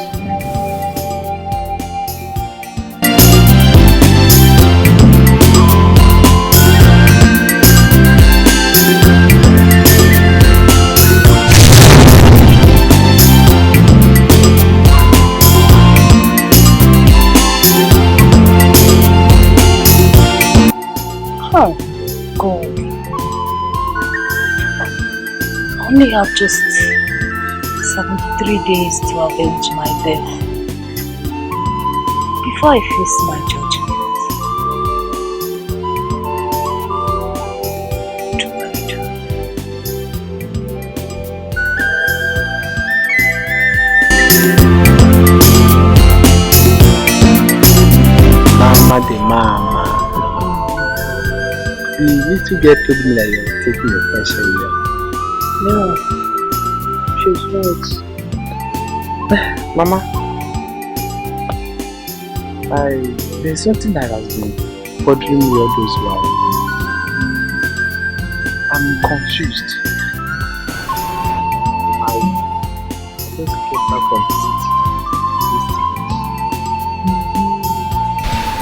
I only have just 73 days to avenge my death before I face my judgment. What do I do? Mama the mama. The little girl told me that you're taking a pressure here. No, she's not. Mama, there's something that has been bothering me all those while. I'm confused. I just came back from the city.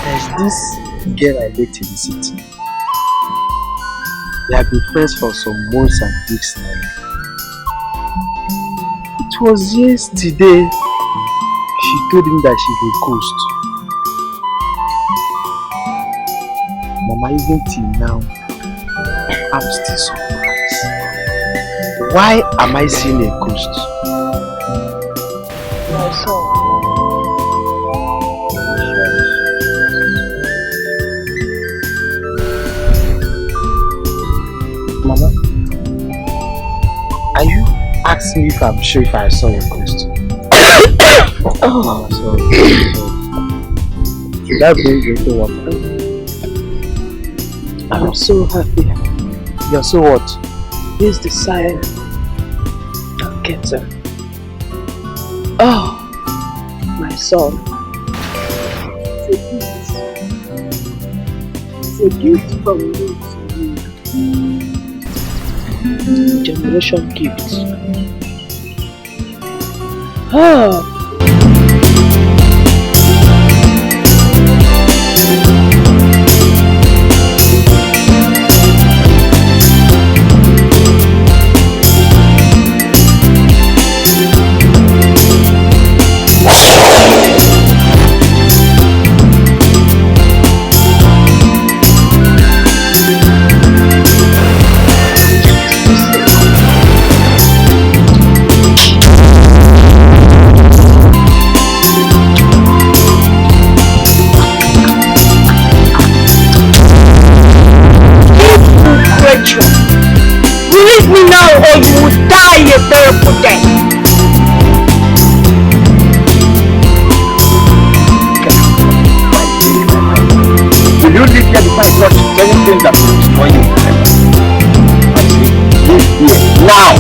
There's this girl I met in the city. We have been friends for some months and weeks now. It was yesterday she told him that she's a ghost. Mama, even till now, I'm still surprised. Why am I seeing a ghost? My son, asked me if I'm sure if I saw your ghost. Oh, sorry. Should I bring you to water? I'm so happy. You're so what? Here's the sign. I'll get her. Oh, my son. It's a gift from me to you. Generation gift. Oh. Release me now or you will die a terrible death. Will you leave here before I touch anything that will destroy you forever? I say, leave here now!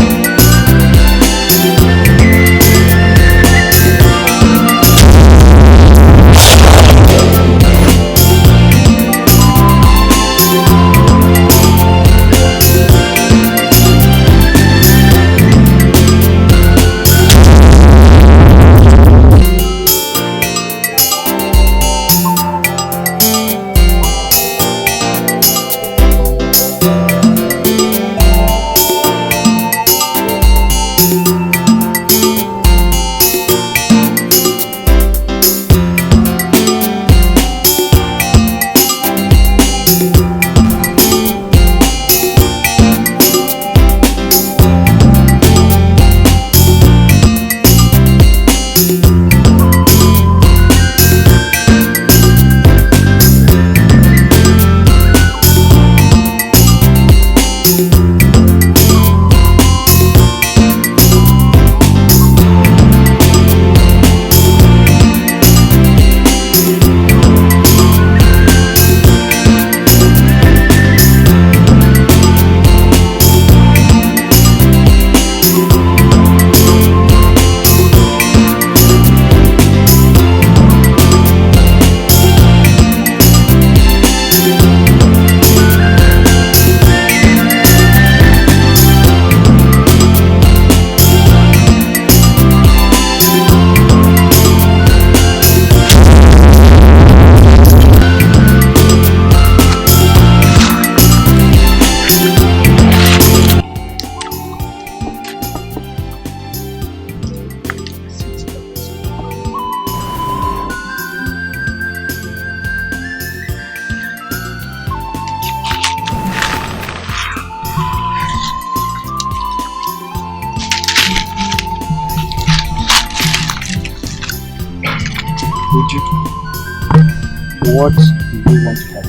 What do you want to have?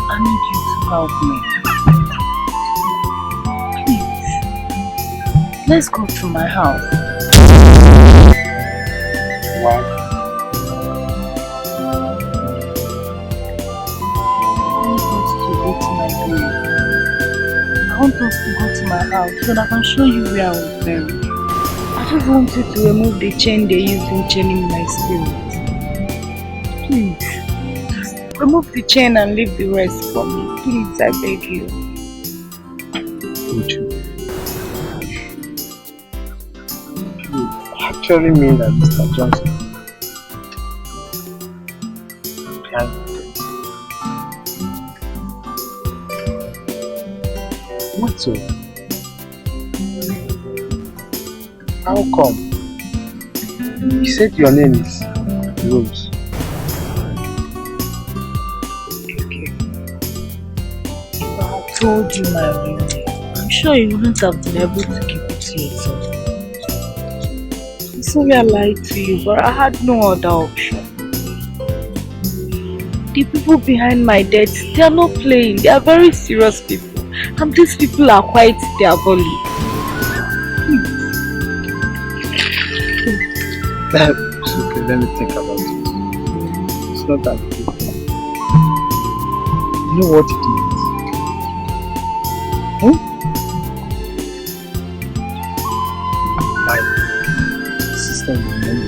I need you to help me. Please. Let's go to my house. Why? I want us to go to my grave. I want us to go to my house so that I can show you where I was buried. I just want you to remove the chain they used in chaining my spirit. Please, just remove the chain and leave the rest for me. Please, I beg you. Would you? You actually mean that Mr. Johnson behind this? What so? How come? You said your name is Rose. Okay. If I had told you my real name, I'm sure you wouldn't have been able to keep it to yourself. I'm sorry I lied to you, but I had no other option. The people behind my death, they are not playing. They are very serious people. And these people are quite diabolic. Okay, let me think about it. It's not that big. You know what it is? My sister and mommy.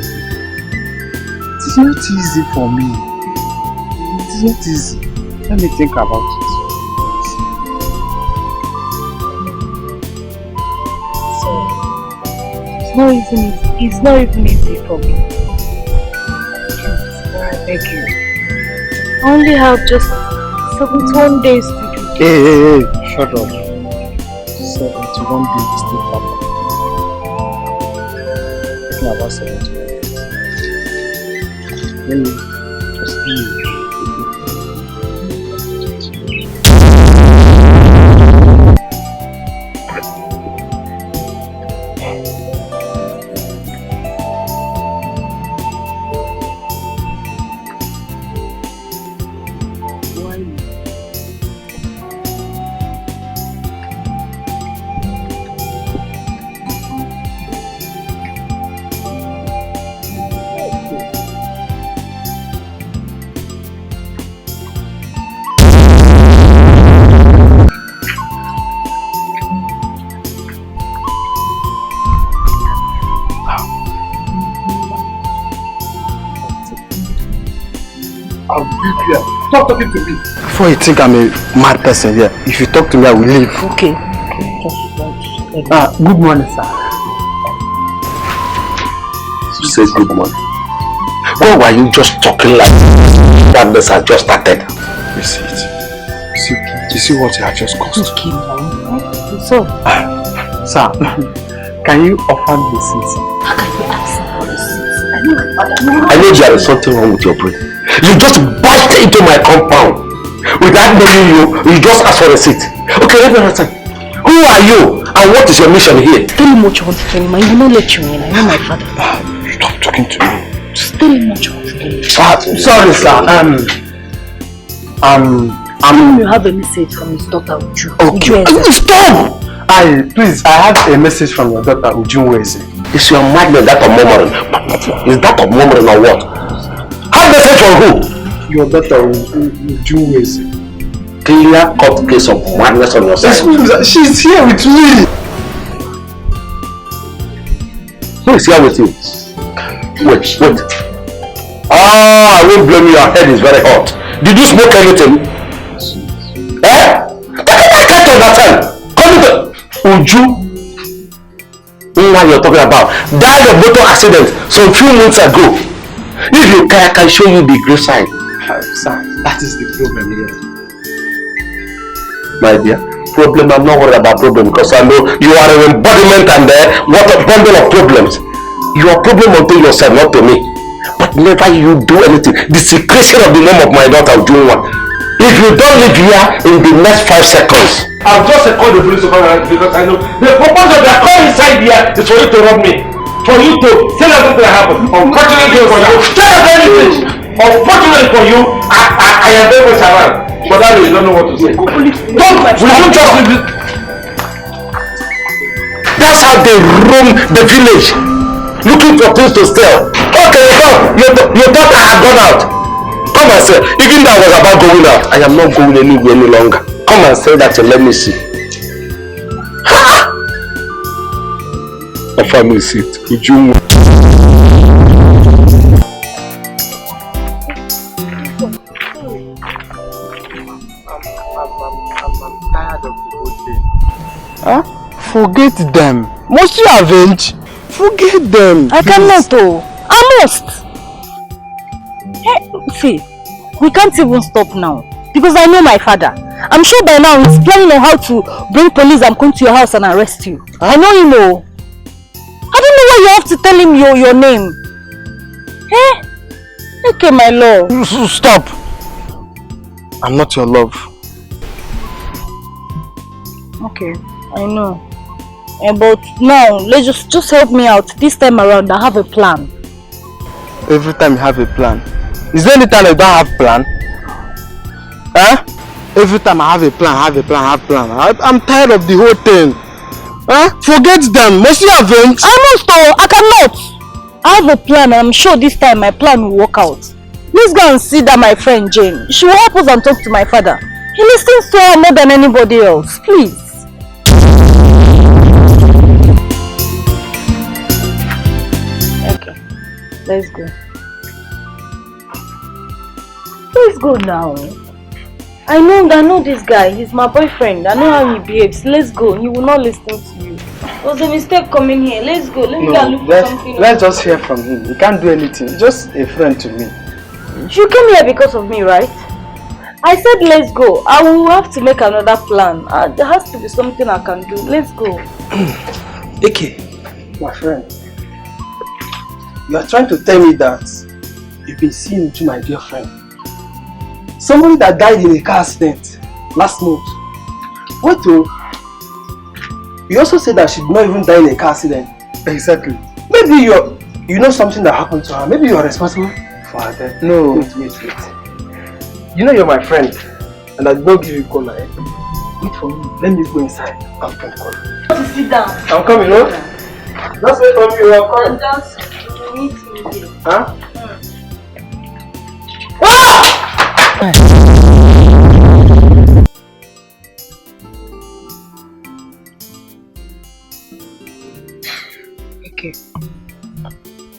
It is not easy for me. It is not easy. Let me think about it. It's not even easy for me. I beg you. I only have just 71 days to do. Hey, shut up. 71 days is still far. Talking about 71 days. Let me just leave. Stop talking to me. Before you think I'm a mad person here, if you talk to me, I will leave. Okay. Good morning, sir. You said good morning. Why were you just talking like that mess has just started? You see it. You see what you have just caused. Okay, so, Sir, can you offer me a seat? how can you ask for a seat? I know there is something wrong with your brain. You just burst into my compound without knowing you just ask for a seat. Okay, let me understand. Who are you and what is your mission here? Tell him what you want to tell him. I will not let you in. I know my father. Stop talking to me. Just tell him what you want to tell him. Sorry, sir. You have a message from his daughter Uju. Okay. Stop! Please, I have a message from your daughter Uju. Where is it? Is your madness that of murmuring? Is that of murmuring or what? Have message from who? Your daughter Uju. Where is it? Clear cut case of madness on your side. She's here with me. Who is here with you? Wait. I won't blame you. Your head is very hot. Did you smoke anything? I can't understand. Come to Uju. What you're talking about? Died of motor accident some few months ago. If you can, I can show you the grave side. Sir, that is the problem here. My dear, problem, I'm not worried about problem because I know you are an embodiment and what a bundle of problems. You are a problem unto yourself, not to me. But never you do anything. The secretion of the name of my daughter will do one. If you don't live here in the next 5 seconds, I'll just call the police over because I know the purpose of their call inside here is for you to rob me. For you to say that something happened. Unfortunately for you, tell us anything. Unfortunately for you, I am very much around. But I really don't know what to say. Will you just leave it? That's how they roam the village, looking for things to sell. Okay, your daughter has gone out. Come and say, even though I was about going out, I am not going anywhere any longer. Come and say that and let me see. Ha! A family seat. Would you? Huh? Forget them. Must you avenge? Forget them. I cannot though. I must. Hey, see, we can't even stop now. Because I know my father. I'm sure by now he's planning on how to bring police and come to your house and arrest you. Huh? I know you know. I don't know why you have to tell him your name. Hey? Okay, my love. Stop. I'm not your love. Okay, I know. But now, let's just help me out. This time around, I have a plan. Every time you have a plan. Is there any time I don't have a plan? Huh? Every time I have a plan. I'm tired of the whole thing. Huh? Forget them. Must you avenge? I must, I cannot. I have a plan and I'm sure this time my plan will work out. Let's go and see that my friend Jane. She will help us and talk to my father. He listens to her more than anybody else. Please. Okay. Let's go. Let's go now. I know this guy. He's my boyfriend. I know how he behaves. Let's go. He will not listen to you. It was a mistake coming here. Let's go. Let me go and look for something. Let's just hear from him. He can't do anything. He's just a friend to me. You came here because of me, right? I said let's go. I will have to make another plan. There has to be something I can do. Let's go. Eke, my friend, you are trying to tell me that you've been seeing into my girlfriend. Somebody that died in a car accident last month. Wait, you also said that she did not even die in a car accident. Exactly. Maybe you know something that happened to her. Maybe you are responsible for her death. No. Wait. You know you're my friend, and I did not give you cola. Eh? Wait for me. Let me go inside. I'll come to cola. Sit down. I'm coming, no? Just wait for me. I'm coming. Just meet me here. Huh? Okay.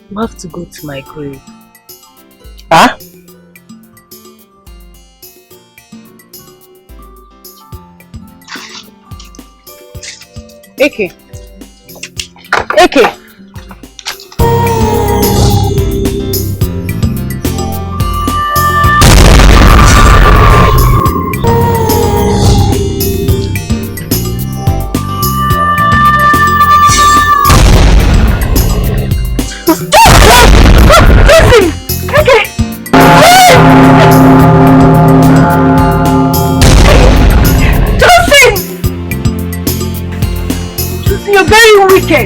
You have to go to my grave. Huh? Eke.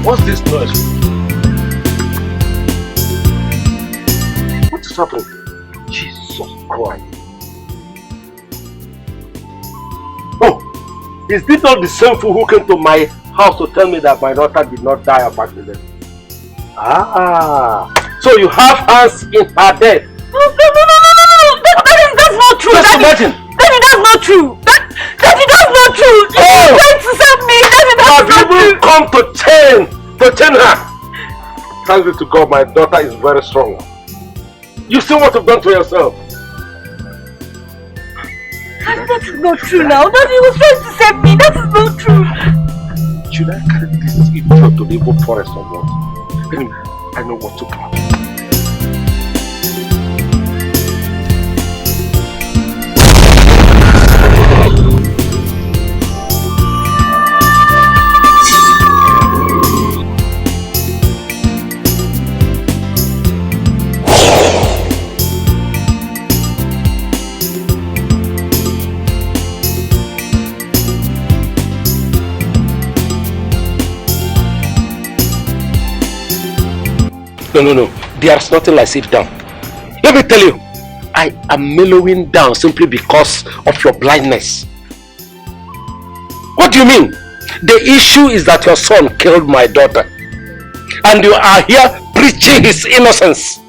What's this noise? What is happening? Jesus Christ. Oh, is this not the same fool who came to my house to tell me that my daughter did not die of accident? Ah, so you have hands in her death. No. That's not true. Just imagine. Daddy, that's not true. Daddy, that's not true. You're trying to save me. Daddy, that's not true. Have you come to chain her? Thanks be to God, my daughter is very strong. You see what you've done to yourself. Daddy, that is not true now. Daddy was trying to save me. That is not true. Should I carry this idiot to the evil forest or what? Anyway, I know what to do. No. There's nothing like sit down. Let me tell you, I am mellowing down simply because of your blindness. What do you mean? The issue is that your son killed my daughter. And you are here preaching his innocence.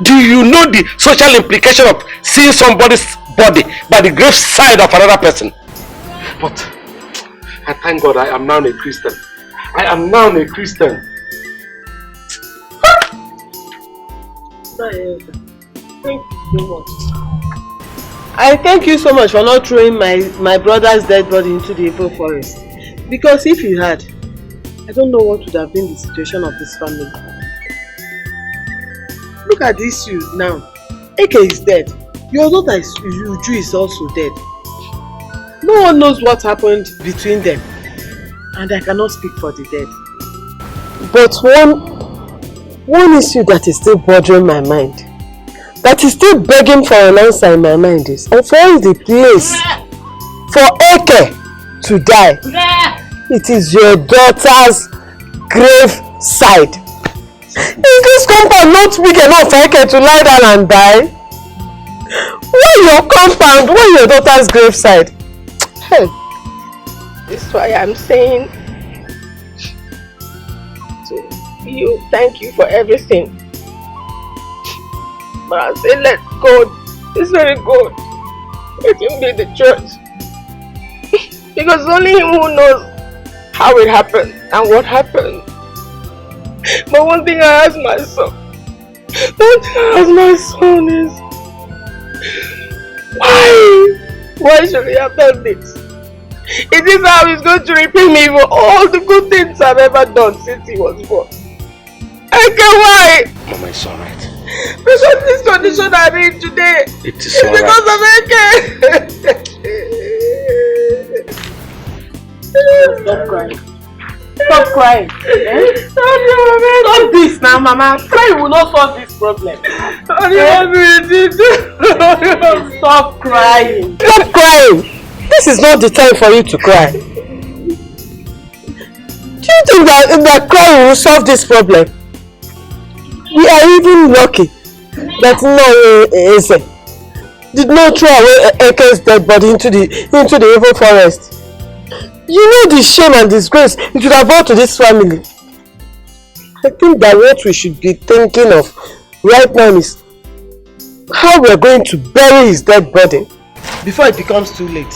Do you know the social implication of seeing somebody's body by the grave side of another person? But I thank God I am now a Christian. Thank you so much. I thank you so much for not throwing my brother's dead body into the evil forest. Because if you had, I don't know what would have been the situation of this family. Look at the issue now. Eke is dead. Your daughter Uju is also dead. No one knows what happened between them. And I cannot speak for the dead. But one issue that is still bothering my mind, that is still begging for an answer in my mind is, I find the place for Eke to die. It is your daughter's grave side. Is this compound not big enough for Eke to lie down and die? Where your compound? Where your daughter's graveside? Hey. This is why I'm saying to you, thank you for everything. But I say let God, it's very good. Let him be the church. Because only him who knows how it happened and what happened. But one thing I ask myself, is why should he have done this? Is this how he's going to repay me for all the good things I've ever done since he was born? Why? Mama, it's alright. Because this condition I'm in today it is alright. Because of Eke. Stop crying. Stop crying. Eh? Stop this now, Mama. Crying will not solve this problem. Stop crying. Stop crying. This is not the time for you to cry. Do you think that crying will solve this problem? We are even lucky that Eze did not throw away Eke's dead body into the evil forest. You know the shame and disgrace it would have brought to this family. I think that what we should be thinking of right now is how we are going to bury his dead body before it becomes too late.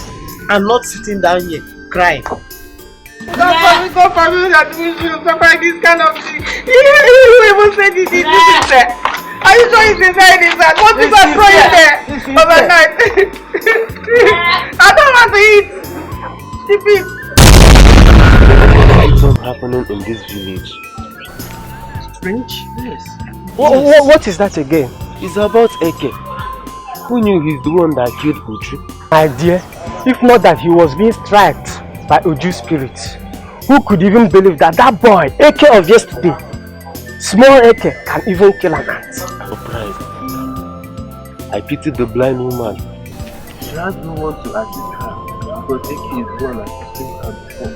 I'm not sitting down here crying. God forbid that we should suffer this kind of thing. You even said this is there. Are you sure it's inside this bag? What is that throwing there overnight? I don't want to eat. Keep it. What's not happening in this village? Strange? Yes. What is that again? It's about Eke. Who knew he's the one that killed Uchu? My dear, if not that he was being striked by Uju spirits, who could even believe that boy, Eke of yesterday, small Eke, can even kill an ant? Surprised. I pity the blind woman. She has no one to assist her because Eke is the one assisting her before.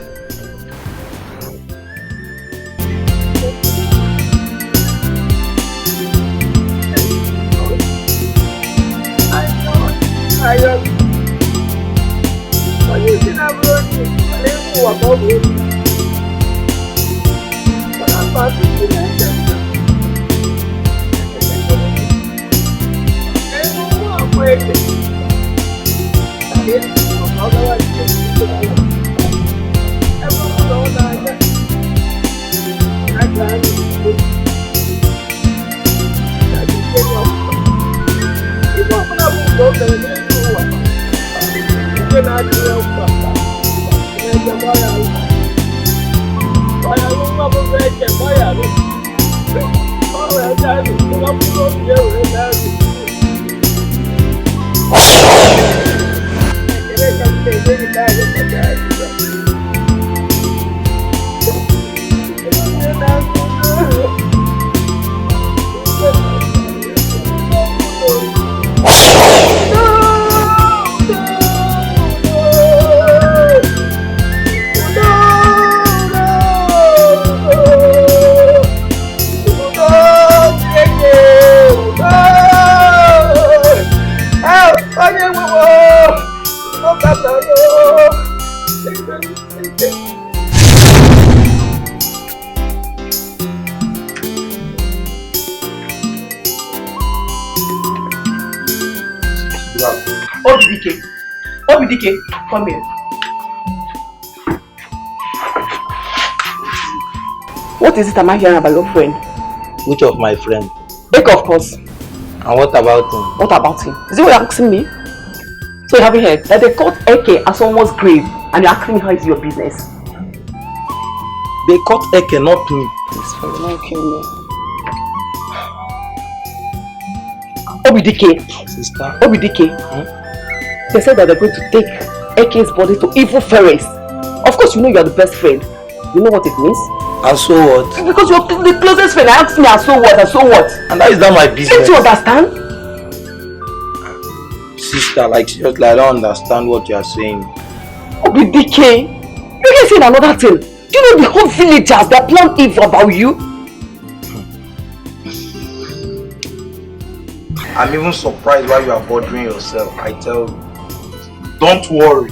I am. But you should have run it. I don't know about it. But I'm about to see that. I don't know how to make it. I didn't know how to make it. I don't know that. I can't do it. I just gave up. You don't want to go there. Obidike, come here. What is it am I hearing about your friend? Which of my friend? Eke, of course. And what about him? What about him? Is it what you're asking me? So you haven't heard that they caught Eke at someone's grave and you're asking me how it's your business? They caught Eke, not me. Please, for you, not kill me. Obidike. Sister. Obidike. They said that they're going to take Eke's body to evil forest. Of course, you know you're the best friend. You know what it means? And so what? Because you're the closest friend. I asked me, and so what? And so what? And that is not my business. Can't you understand? Sister, like seriously, I don't understand what you are saying. Obidike, you can say another thing. Do you know the whole villagers that plan evil about you? I'm even surprised why you are bothering yourself, I tell you. Don't worry.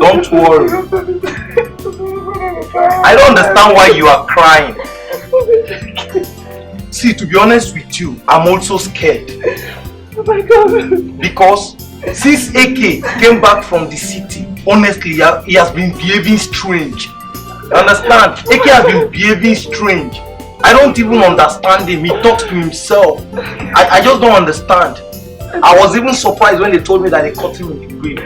Don't worry. I don't understand why you are crying. See, to be honest with you, I'm also scared. Oh my God. Because since AK came back from the city, honestly, he has been behaving strange. You understand? AK has been behaving strange. I don't even understand him. He talks to himself. I just don't understand. I was even surprised when they told me that they caught him in the grave.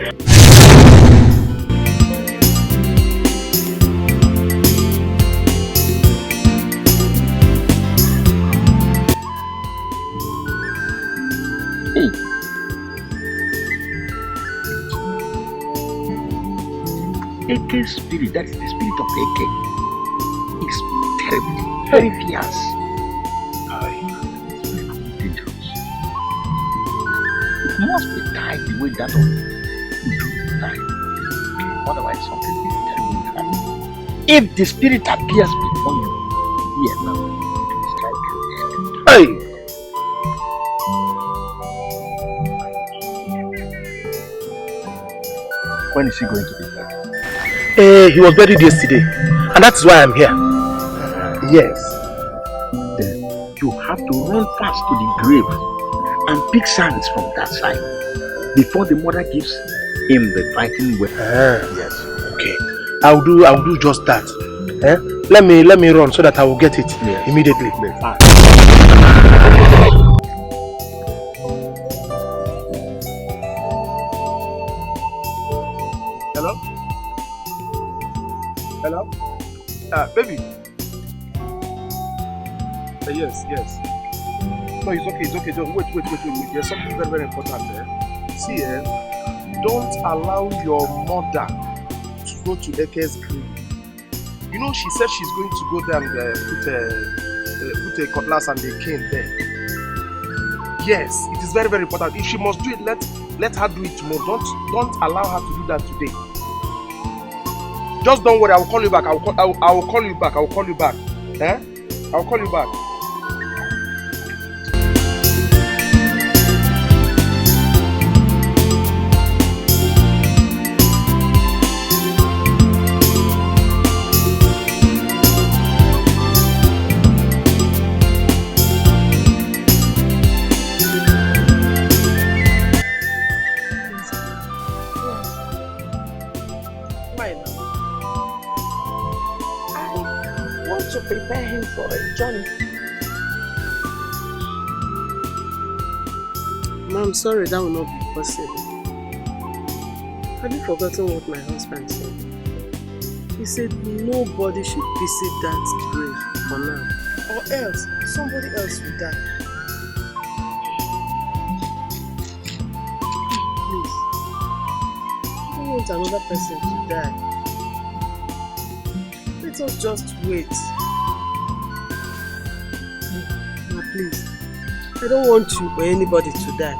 AK's spirit, that is the spirit of AK, is terrible, very fierce. It's very dangerous. It must be tied the way that of Uju died. Otherwise, something terrible will happen. If the spirit appears before you, here now, it will strike you. Hey! When is he going to be buried? He was buried yesterday, and that is why I'm here. Yes. Then you have to run fast to the grave and pick sands from that side before the mother gives him the fighting weapon. Yes. Okay. I'll do just that. Let me run so that I will get it immediately. Hello? Hello? Baby. Yes. No, it's okay. Just wait. There's something very, very important. See, don't allow your mother to go to Eke's grave. You know, she said she's going to go there and put a cutlass and a cane there. Yes, it is very, very important. If she must do it, let her do it tomorrow. Don't allow her to do that today. Just don't worry, I will call you back. I will call you back. I will call you back. To prepare him for a journey. Mom, sorry, that will not be possible. Have you forgotten what my husband said? He said nobody should visit that grave for now. Or else, somebody else will die. Please. I don't want another person to die. Let us just wait. Now please, I don't want you or anybody to die.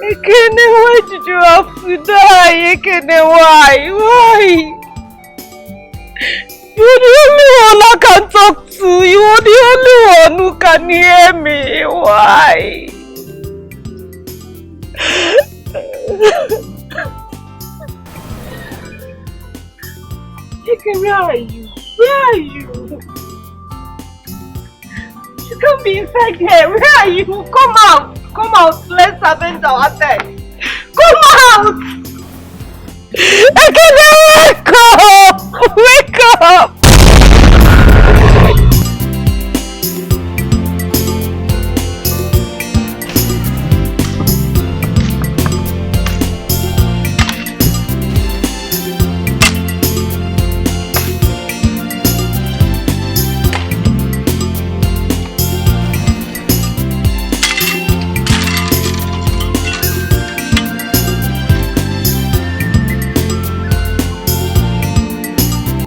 Ekene, why did you have to die? Ekene, why? You're the only one I can talk to. You're the only one who can hear me. Why? Ekene, where are you? You can't be inside here. Where are you? Come out. Let's avenge our death. Come out. Ekene, wake up.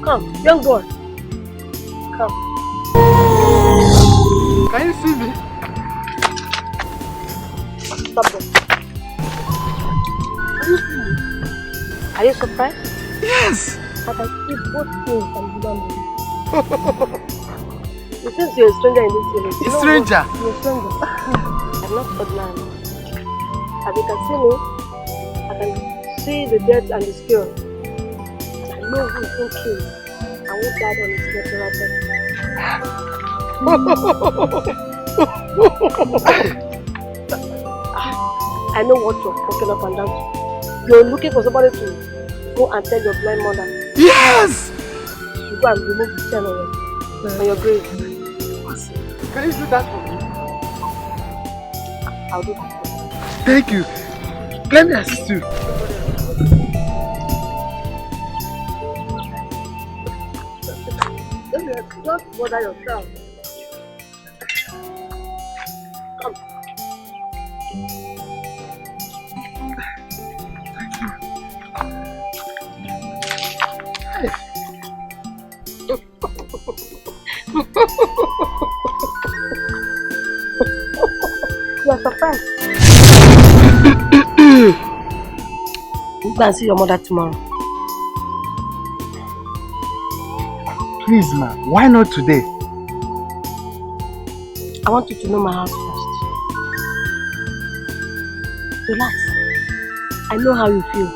Come, young boy. Come. Can you see me? Stop them. Can you see me? Are you surprised? Yes. I can see both things and human beings. It seems you're a stranger in this village. A stranger? You're a stranger. I'm not ordinary. As you can see me, I can see the death and the skill. And I know who is being killed and who died on his natural death. I know what you're walking up and down to. You're looking for somebody to go and tell your blind mother. Yes! You go and remove the chain on your grave. Can you do that for me? I'll do that. Thank you. Let me assist you. Don't bother yourself. Come. You are surprised. We'll go and see your mother tomorrow. Please, ma, why not today? I want you to know my house first. Relax. I know how you feel.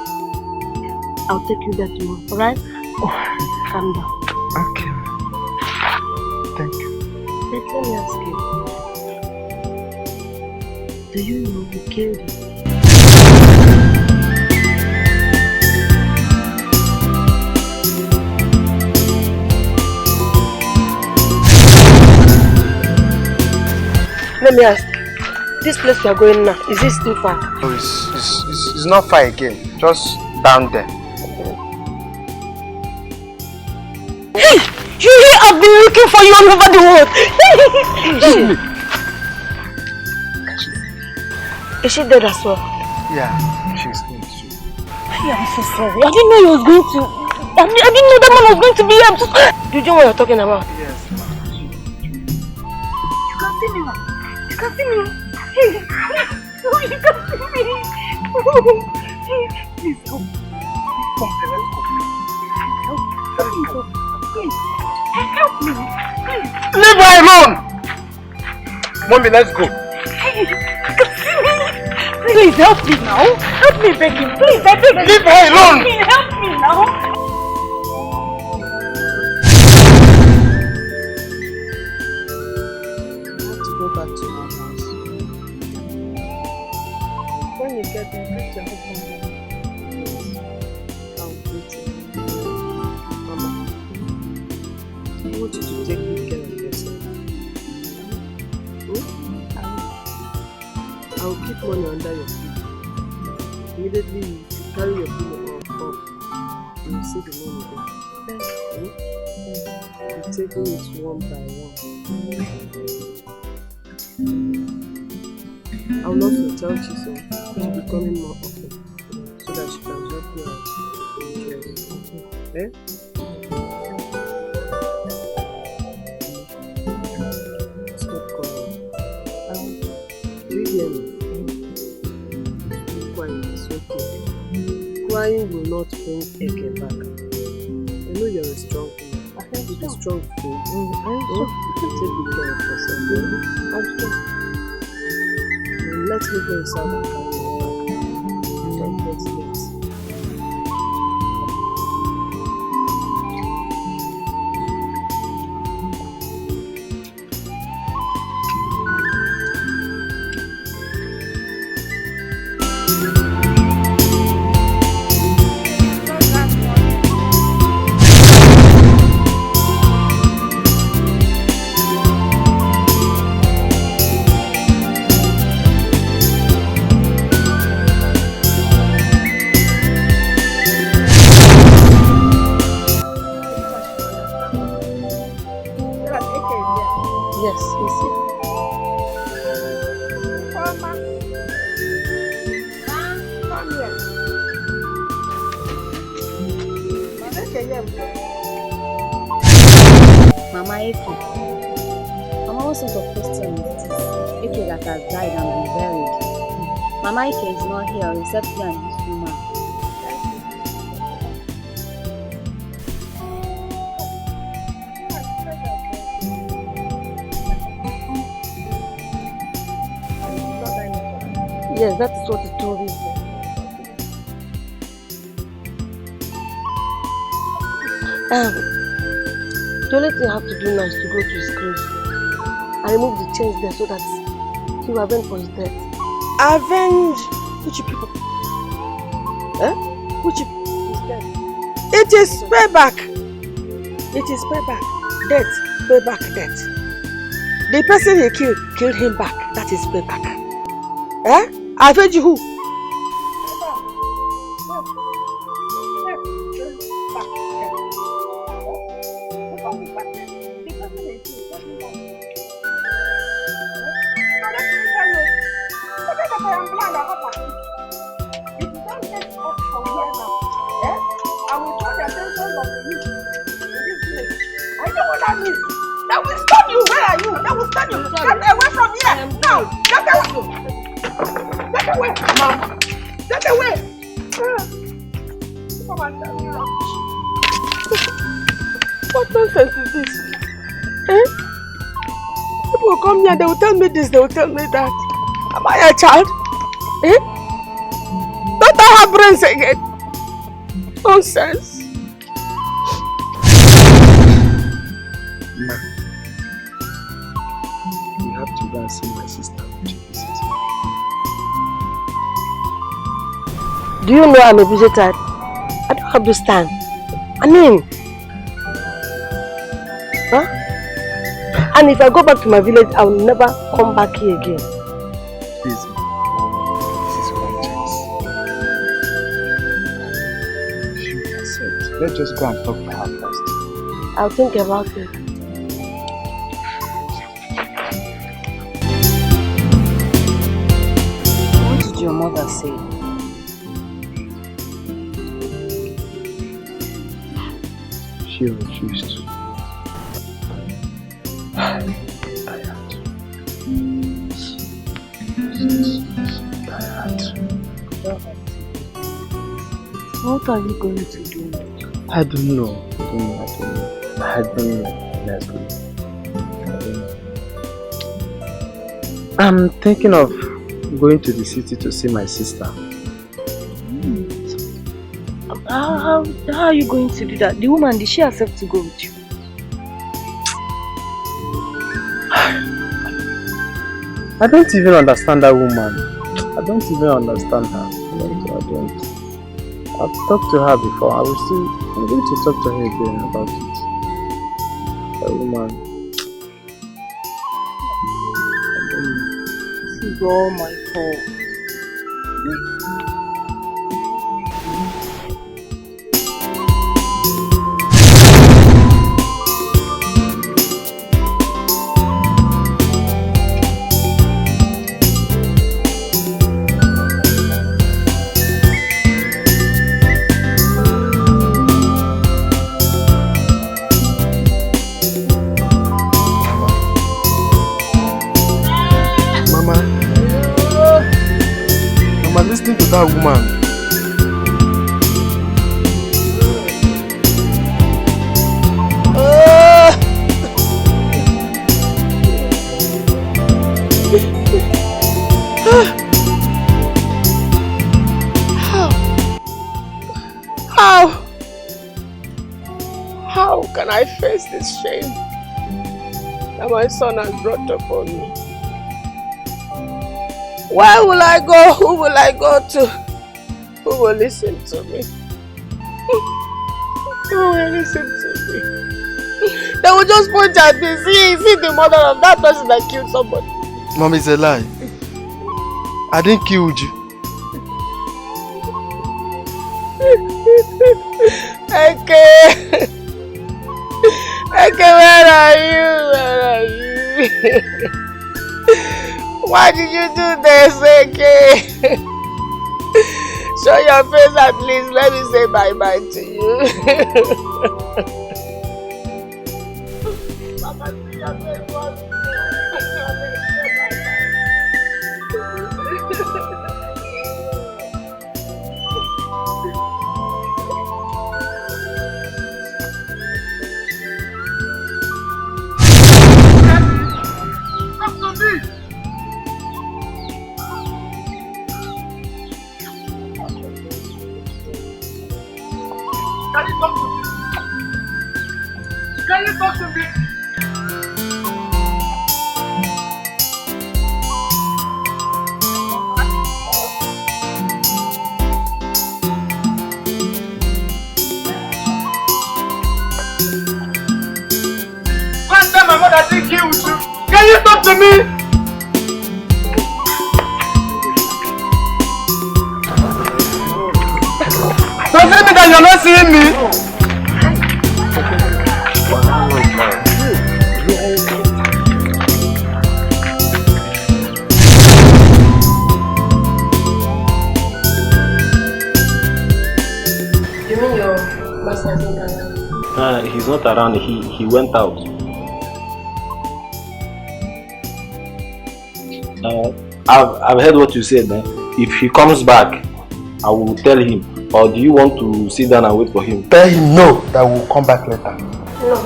I'll take you there tomorrow, alright? Calm down. Okay. Thank you. Let me ask you. Do you know who killed him? Let me ask. This place we are going now, is it too far? No, it's not far again. Just down there. Hey! You have been looking for you all over the world! Is she dead as well? Yeah, she's dead too. I'm so sorry. I didn't know you was going to... I didn't know that man was going to be here. I'm so... Do you know what you're talking about? Yes, ma'am. You can see me, ma. You can see me. Hey, you can see me. Please help. Help me. Please. Leave her alone! Mommy, let's go. Hey, you can see me. Please help me now. Help me, begging. Please, I beg you. Leave her alone! Help me now. Back to my house. When you get there, get your husband home. I'll greet you. Mama, I want you to take good care of yourself. I'll keep money under your feet. Immediately you carry your pillow up, you will see the money there. You take it one by one. I will also tell Chisom to be coming more often so that she can help me out in the Stop calling. Really, be quiet, it's okay. Crying will not bring Eke back. I know you're a strong woman. I think you're a strong thing. I'm strong. Take good care of yourself. I'm strong. Let me go inside and carry you back. Yes. Mama Eke. Mama, what sort of question is this? Eke that has died and been buried. Mama Eke is not here except you and this woman. Yes, that is what the story is. The only thing you have to do now is to go to his grave and remove the chains there so that he will avenge for his death. Avenge? Which people? Eh? Which is death? It is payback. It is payback. Death. Payback death. The person he killed him back. That is payback. Eh? Avenge who? What nonsense is this? Eh? People will come here, they will tell me this, they will tell me that. Am I a child? Eh? Don't I have brains again? Nonsense. Ma, you have to go and see my sister when she visits. Do you know I'm a busy type? I don't have this time. I mean, huh? And if I go back to my village, I will never come back here again. Please, this is one chance. If you accept, let's just go and talk to her first. I'll think about it. What did your mother say? She refused. Tired. What are you going to do? I don't know. Let's go. I'm thinking of going to the city to see my sister. How are you going to do that? The woman, did she accept to go with you? I don't even understand that woman. I don't even understand her. I don't. I've talked to her before. I'm going to talk to her again about it. That woman. This is all my fault. Listening to that woman. How can I face this shame that my son has brought upon me? Where will I go? Who will I go to? Who will listen to me? Who will listen to me? They will just point at me. See the mother of that person that killed somebody. Mom, it's a lie. I didn't kill you. Okay, where are you? Where are you? Why did you do this, Eke? Show your face at least. Let me say bye-bye to you. Can you talk to me? Can you talk to me? My mother didn't kill you. Can you talk to me? Don't tell me that you're not seeing me. You mean your master isn't around? He's not around. He went out. I've heard what you said. If he comes back, I will tell him. Or do you want to sit down and wait for him? Tell him no, that we'll come back later. No.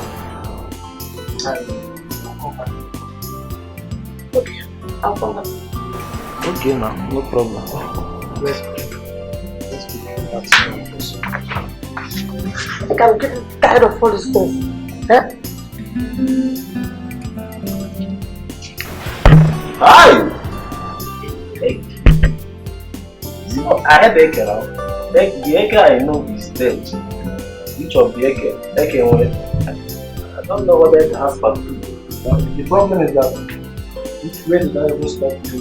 Okay, I'll come back. Okay, now, no problem. I think I'm getting tired of all this stuff. Huh? Hi! Hey. You know, I had Eke now. The Eke I know is dead. Which of the Eke? Eke where? I don't know what Eke has for two. The problem is that which way did I ever stop to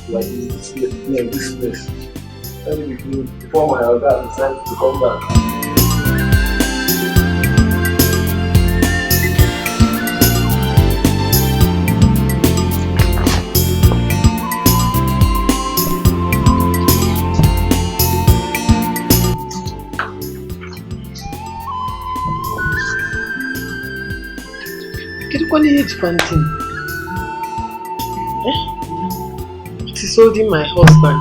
like this place? Maybe before my elder decided to come back. What is panting? It is holding my husband.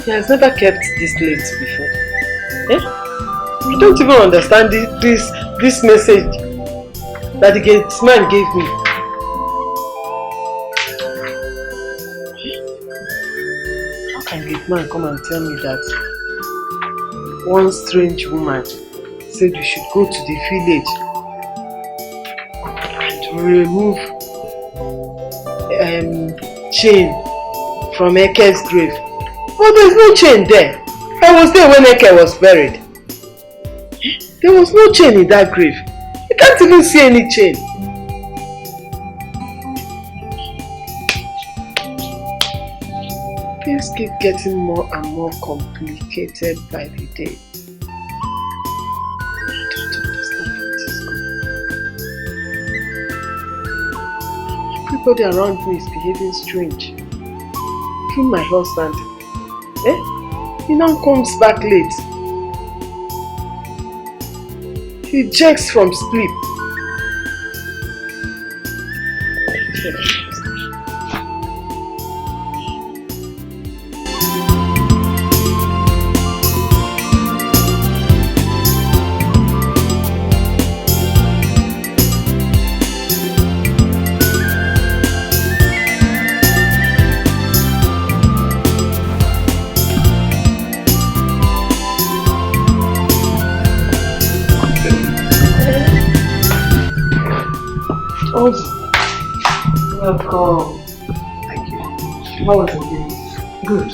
He has never kept this late before. You don't even understand this message that the gatesman gave me. Man, come and tell me that one strange woman said we should go to the village and remove chain from Eke's grave. But there's no chain there. I was there when Eke was buried. There was no chain in that grave. You can't even see any chain. Things keep getting more and more complicated by the day. I don't understand what is going on. Everybody around me is behaving strange. Even my husband. He now comes back late. He jerks from sleep. Welcome. Thank you. How was the day? Good.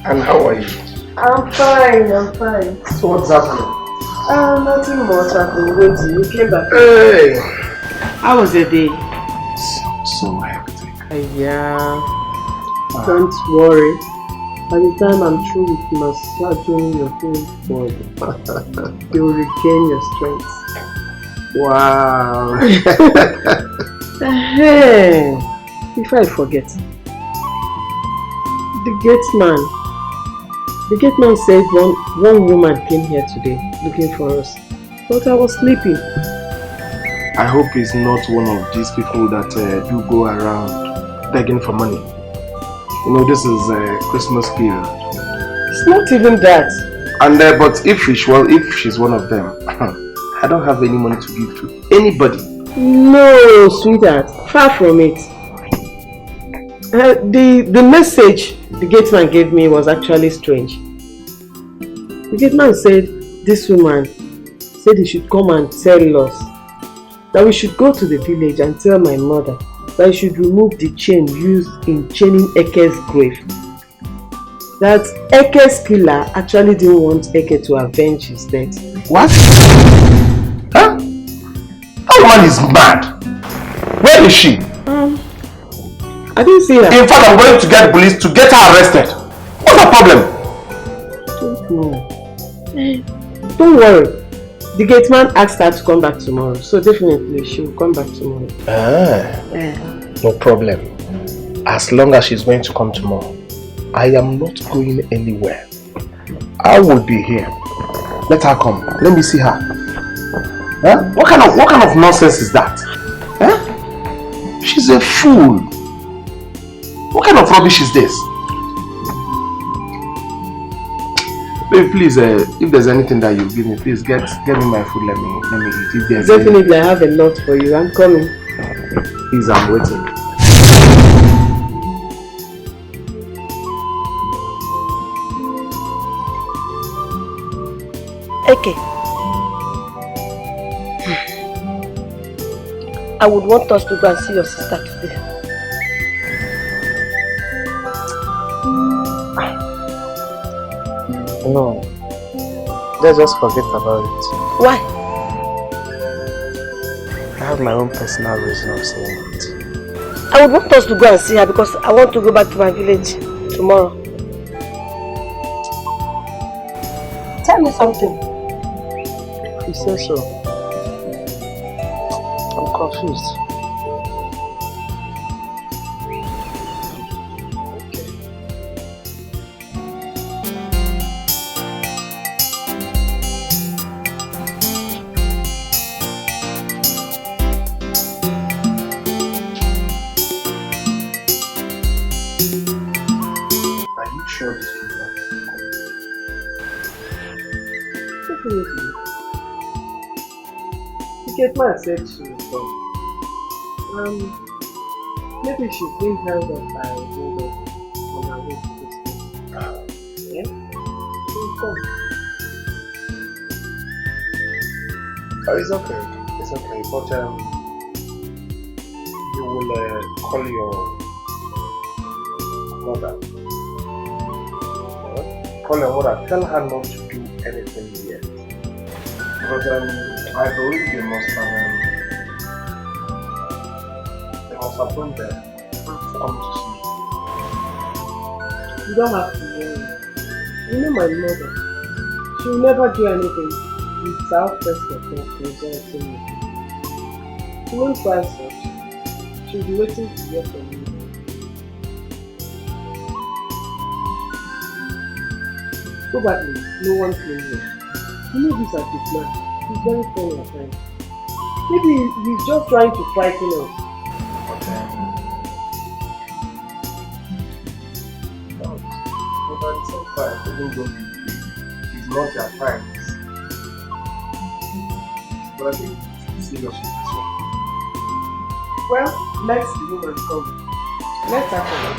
And how are you? I'm fine. So what's happening? Nothing much. I've been waiting. You came back. Hey! How was the day? So hectic. Yeah. Don't worry. By the time I'm through with massaging your whole body, you'll regain your strength. Wow. Hey, before I forget, the gate man said one woman came here today looking for us, but I was sleeping. I hope he's not one of these people that do go around begging for money. You know, this is a Christmas period. It's not even that. And but if she's one of them, I don't have any money to give to anybody. No, sweetheart. Far from it. The message the gate man gave me was actually strange. The gate man said this woman said he should come and tell us that we should go to the village and tell my mother that he should remove the chain used in chaining Eke's grave. That Eke's killer actually didn't want Eke to avenge his death. What? Huh? That woman is mad. Where is she? I didn't see her. In fact, I'm going to get police to get her arrested. What's the problem? Don't worry. The gate man asked her to come back tomorrow, so definitely she will come back tomorrow. No problem. As long as she's going to come tomorrow, I am not going anywhere. I will be here. Let her come. Let me see her. Huh? What kind of nonsense is that? Huh? She's a fool. What kind of rubbish is this? Baby, please, if there's anything that you give me, please get me my food. Let me eat. If there's definitely, I have a lot for you. I'm coming. Please, I'm waiting. Eke, I would want us to go and see your sister today. No, let's just forget about it. Why? I have my own personal reason of saying it. I would want us to go and see her because I want to go back to my village tomorrow. Tell me something. You say so. I'm confused. The gate man said she will come. Maybe she's being held up by a window on her way to this place. Yeah? She will come. Oh, it's okay. It's okay. But you will call your mother. Call your mother. Tell her not to do anything yet. Because I believe they must have appointed them to come to see You don't have to worry. You know my mother. She will never do anything without first of all consulting me. She won't try such. She will be waiting to hear from you. Probably no one came here. You know this as his man. He's very funny at times. Maybe he's just trying to frighten us. But at the same time, even though it's not their times. But I think it's serious with this one. Well, let the woman come. Let her come.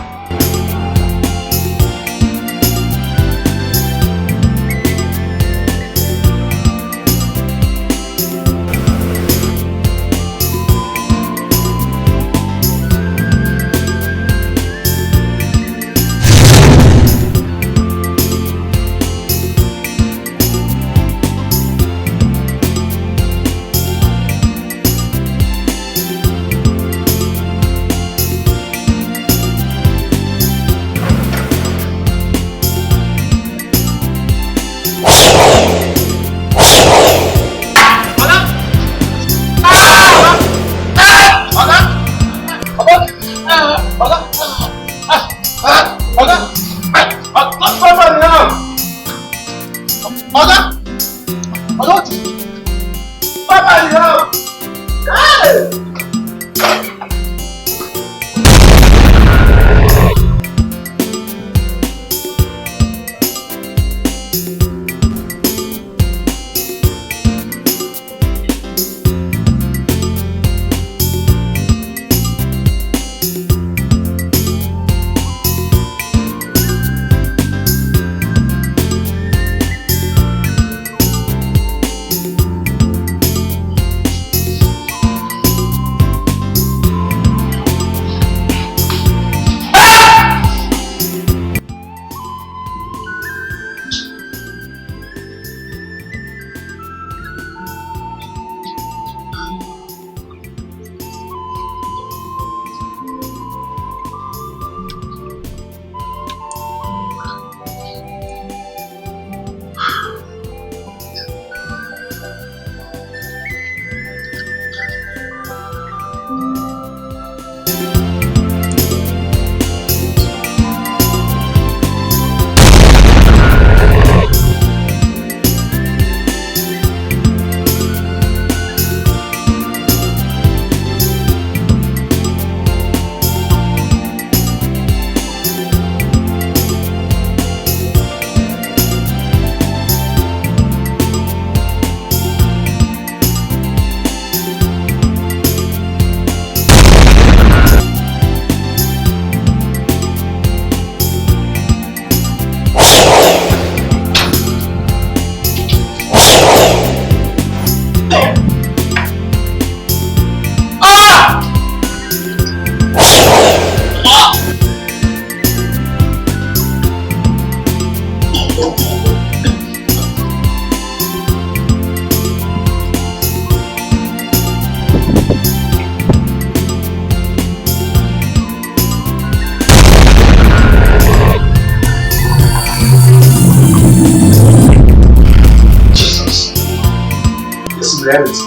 friends.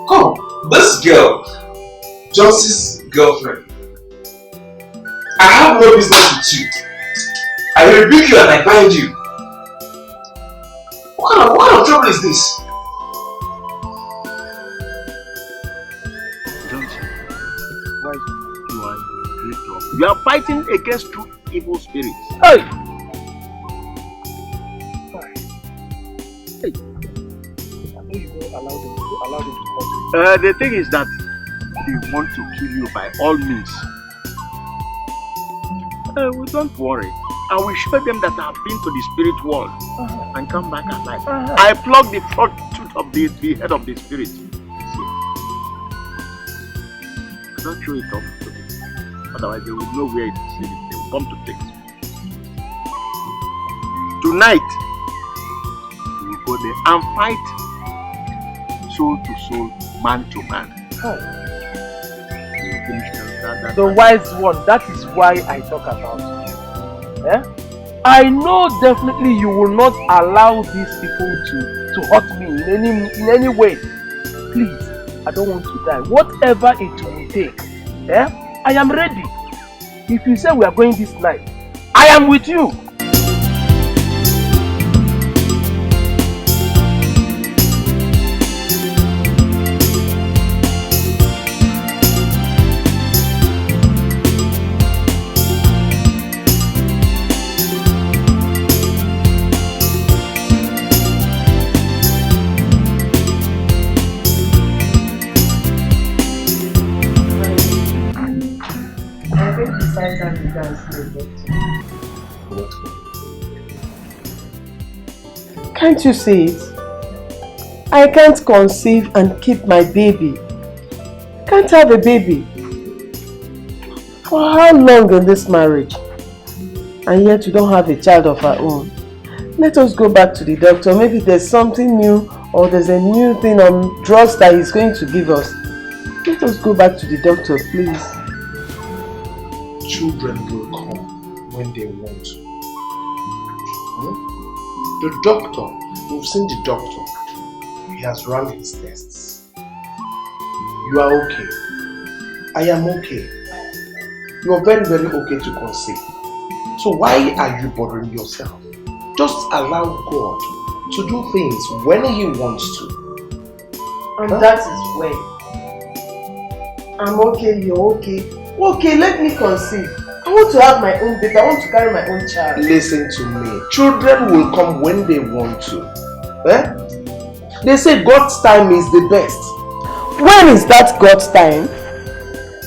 Come, this girl, Johnson's girlfriend. I have no business with you. I rebuke you and I bind you. What kind of trouble is this? Johnson, why you are in great trouble? You are fighting against two evil spirits. Hey! Hey! I know you won't allow them to come. The thing is that they want to kill you by all means. We don't worry. I will show them that I have been to the spirit world and come back alive. I plug the front tooth of the head of the spirit. See? Don't show it off to them. Otherwise they will know where it is. They will come to take it. Tonight, we will go there and fight soul to soul, man to man. We will finish that The wise one, that is why I talk about you. Eh? I know definitely you will not allow these people to hurt me in any way. Please, I don't want to die. Whatever it will take, eh? I am ready. If you say we are going this night, I am with you. Can't you see it? I can't conceive and keep my baby. Can't have a baby. For how long in this marriage? And yet you don't have a child of our own. Let us go back to the doctor. Maybe there's something new or there's a new thing on drugs that he's going to give us. Let us go back to the doctor, please. Children will come when they want to. The doctor, we've seen the doctor. He has run his tests. You are okay. I am okay. You are very, very okay to conceive. So why are you bothering yourself? Just allow God to do things when He wants to. And that is when. I'm okay, you're okay. Okay, let me conceive. I want to have my own baby. I want to carry my own child. Listen to me. Children will come when they want to. Eh? They say God's time is the best. When is that God's time?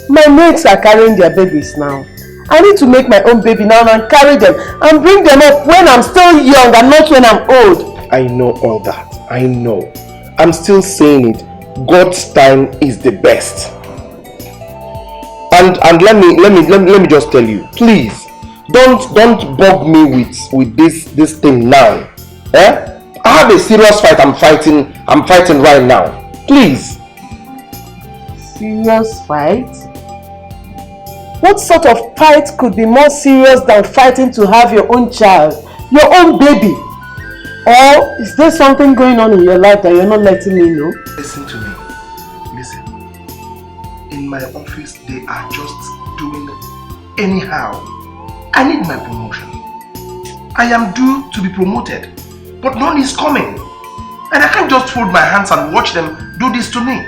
My mates are carrying their babies now. I need to make my own baby now and carry them and bring them up when I'm still young and not when I'm old. I know all that. I know. I'm still saying it. God's time is the best. And let me just tell you, please, don't bug me with this thing now. Eh? I have a serious fight I'm fighting right now. Please. Serious fight? What sort of fight could be more serious than fighting to have your own child, your own baby? Or is there something going on in your life that you're not letting me know? Listen to me. Listen. In my office, they are just doing anyhow. I need my promotion. I am due to be promoted, but none is coming. And I can't just fold my hands and watch them do this to me.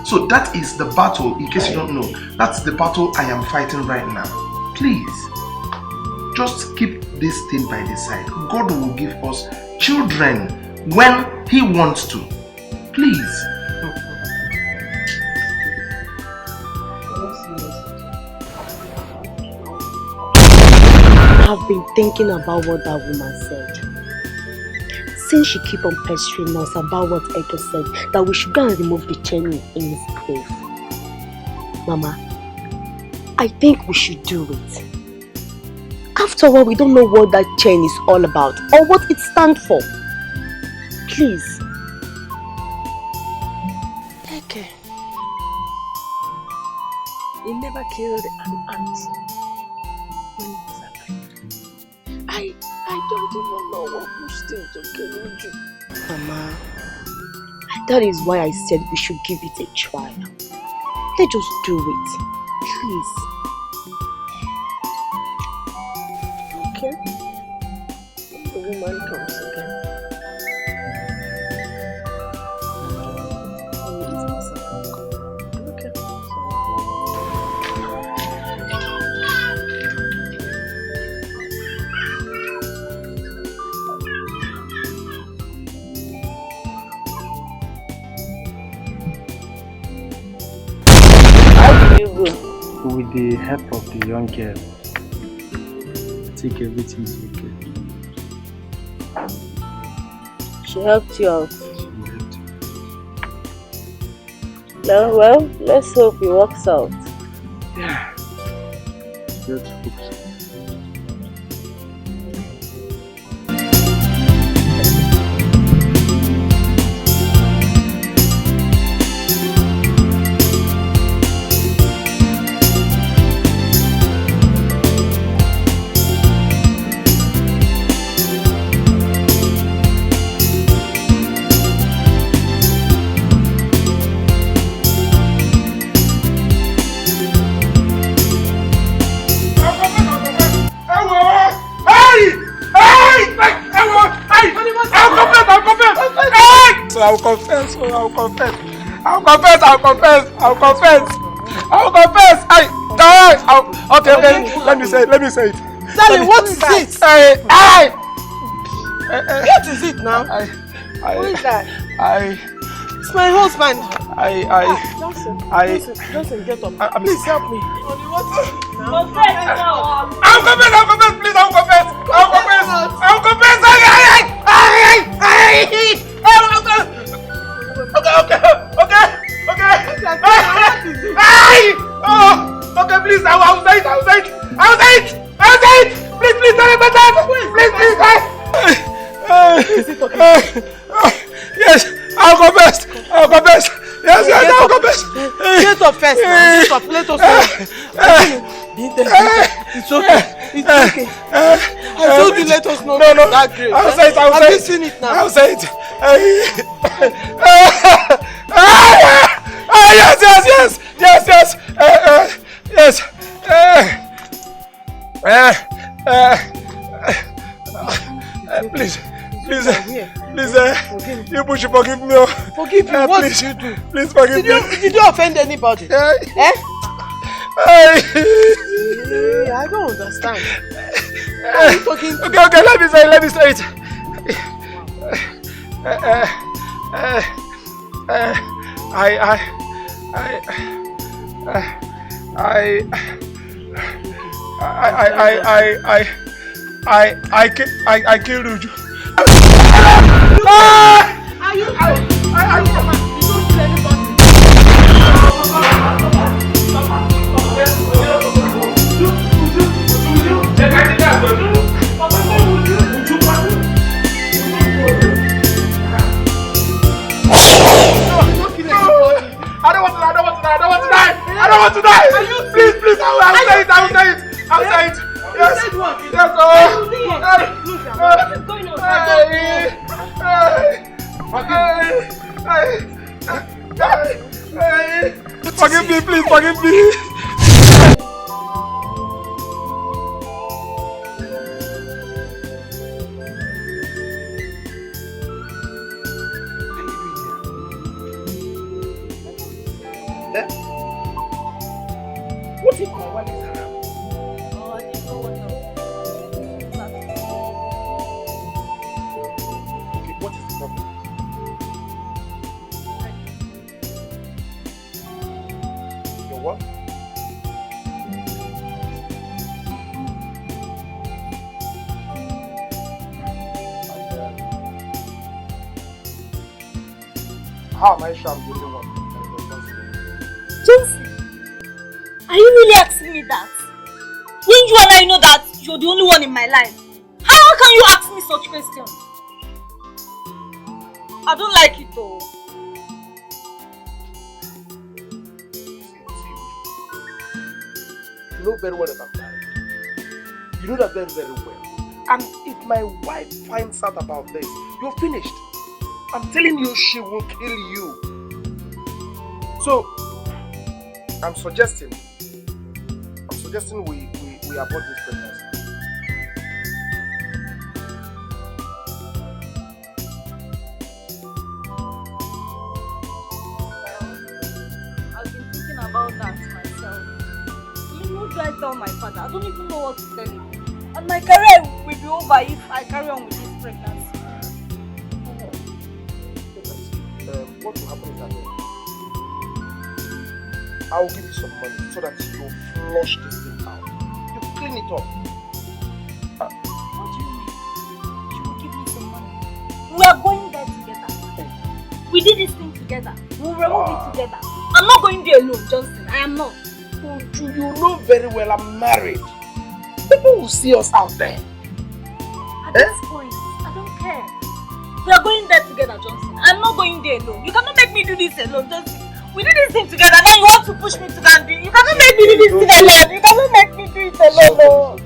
So that is the battle, in case you don't know. That's the battle I am fighting right now. Please, just keep this thing by the side. God will give us children when He wants to. Please. I've been thinking about what that woman said. Since she keep on pestering us about what Eke said, that we should go and remove the chain in his grave. Mama, I think we should do it. After all, we don't know what that chain is all about or what it stands for. Please. Eke, he never killed an ant when he was alive. I I don't even know what pushed him to kill you. Mama, that is why I said we should give it a try. Let's just do it. Please. Okay? When the woman comes again. Okay. With the help of the young girl, I think everything is okay. She helped you out. No, well, let's hope it works out. Yeah. Let's hope so. I'll confess. Okay, let me say it. Darling, what is it? What is it now? Who is that? It's my husband. Johnson, get up. Please help me. What is it now? I'll confess, please, I'll confess. Okay, please, I'll say it. Please, tell me better. Please. Is it okay? Yes, I'll confess. Yes, I'll confess. Get up first, man. Get up. Let us go. It's okay. I told you let us know that grave. I'll say it. Have you seen it now? I'll say it. Yes. Please, you should forgive me. Forgive you? What did you do? Please forgive me. Did you offend anybody? I don't understand. What are you talking to? Okay, let me say it. I killed Uju. Are you? You don't kill anybody. I don't want to die. Please, I'll say it. Yes. What is going on? Forgive me, please, forgive me. What if my wife is around? Oh, I didn't know what else. Okay, what is the problem? Your what? How am I sure I'm the only one? Johnson, are you really asking me that? When you and I know that you're the only one in my life, how can you ask me such questions? I don't like it though. You know very well that I'm married. You know that very, very well. And if my wife finds out about this, you're finished. I'm telling you, she will kill you. So, I'm suggesting we abort this pregnancy. I've been thinking about that myself. What do I tell my father? I don't even know what to tell him. And my career will be over if I carry on with this pregnancy. What will happen is that I will give you some money so that you flush this thing out. You clean it up. What do you mean? You will give me some money? We are going there together. We did this thing together. We will remove it together. I'm not going there alone, Johnson. I am not. You know very well I'm married. People will see us out there. At this point, I don't care. We are going there together, Johnson. I'm not going there alone. You cannot make me do this alone, Johnson. We did this thing together, now you want to push me to go and do it. You cannot make me do this thing alone. You cannot make me do it alone. No.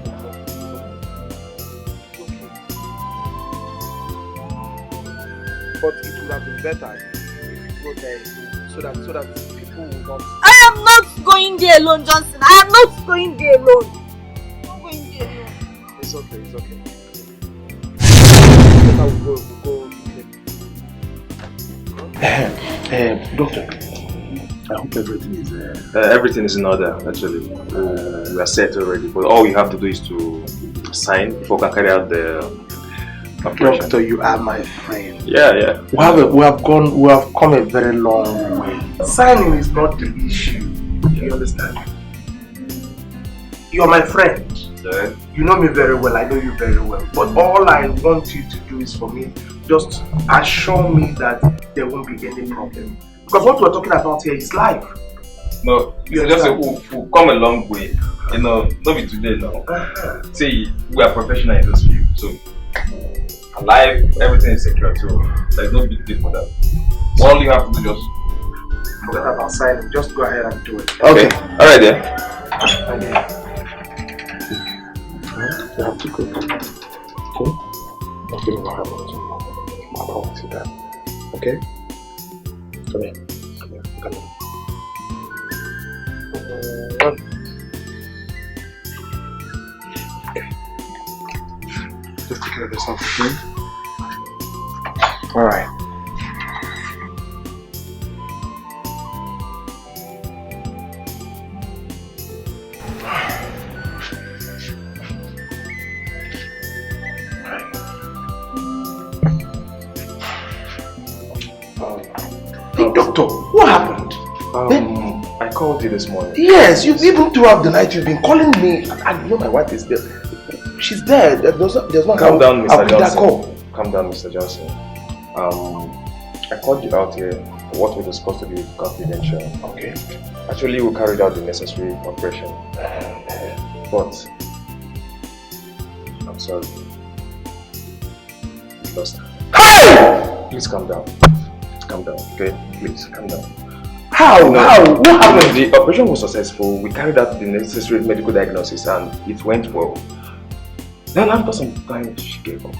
But it would have been better if you go there so that people will not. I am not going there alone, Johnson. I am not going there alone. I'm not going there alone. It's okay. I will go Doctor, I hope everything is everything is in order, actually. We are set already, but all you have to do is to sign before we can carry out the operation. Doctor, you are my friend. Yeah. We have come a very long way. Signing is not the issue. You understand? You are my friend. Yeah. You know me very well, I know you very well. But all I want you to do is for me, just assure me that there won't be any problem. Because what we're talking about here is life. No, it's just we've come a long way. You know, not be today now. See, we are professional in this field, so alive, everything is secure too. There's no big deal for that. All you have to do just forget about signing. Just go ahead and do it. Okay. Alright then. Okay. You have to go. Okay? Don't give me what happens. I promise you that. Okay? Come here. Come here. Okay. Just take care of yourself, okay? Alright. Doctor, what happened? I called you this morning. Yes, even throughout the night you've been calling me. And you know my wife is there. She's there. There's no Calm down, Mr. Johnson. Call. Calm down, Mr. Johnson. I called you out here. What we discussed to be confidential. Okay. Actually, we carried out the necessary operation. But I'm sorry. We lost her. Please calm down. Calm down, okay? Please, calm down. How? How? What happened? The operation was successful. We carried out the necessary medical diagnosis and it went well. Then after some time, she gave up.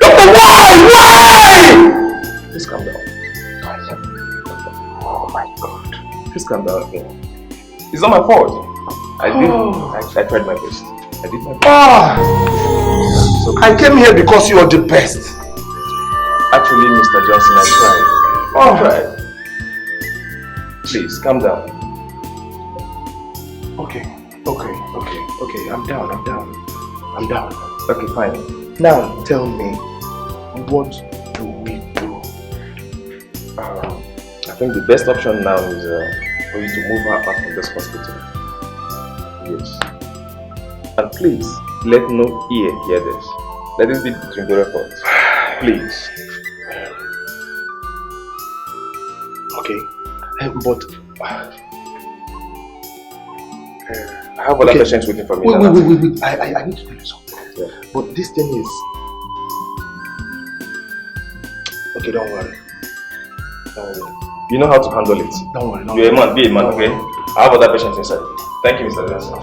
Doctor, why? Please calm down. Oh my God. Please calm down, okay? It's not my fault. I tried my best. I did my best. So I came here because you are the best. Actually, Mr. Johnson, I tried. Please, calm down. Okay. I'm down. Okay, fine. Now, tell me, what do we do? I think the best option now is for you to move her out from this hospital. Yes. And please, let no ear hear this. Let it be between the records. Please. Okay, but I have other patients waiting for me. Wait. I need to tell you something. Yeah. But this thing is... Okay, don't worry. You know how to handle it. Don't worry. You're a man, be a man, okay? I have other patients inside. Thank you, Mr. Johnson.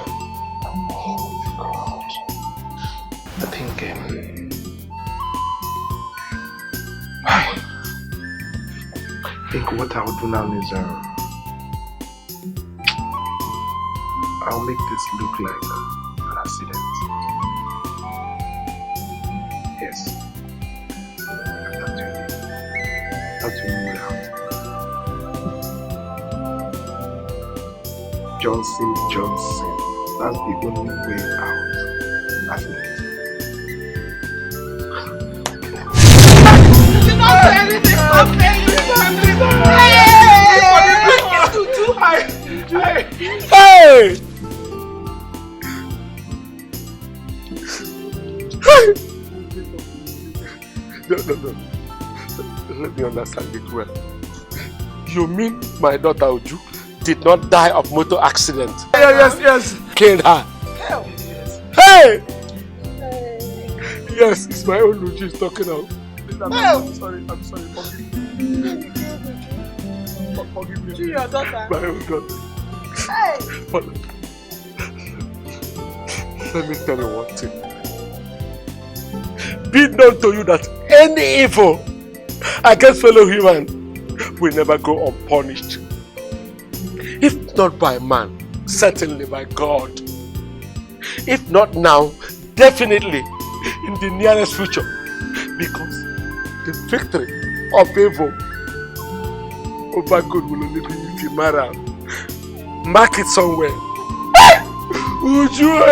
think what I'll do now is I'll make this look like an accident. Yes. That's the only way out. Johnson. That's the only way out. That's it. You don't say anything. Stop saying anything. Hey! No. Let me understand it well. You mean my daughter Uju did not die of motor accident? Yes. Killed her. Hell. Hey! Yes, it's my own Uju is talking now. I'm sorry. Forgive me. To your daughter. My own daughter. Hey! But let me tell you one thing. Be it known to you that any evil against fellow human will never go unpunished. If not by man, certainly by God. If not now, definitely in the nearest future. Because the victory of evil over good will only be if you marry. Mark it somewhere. Would you?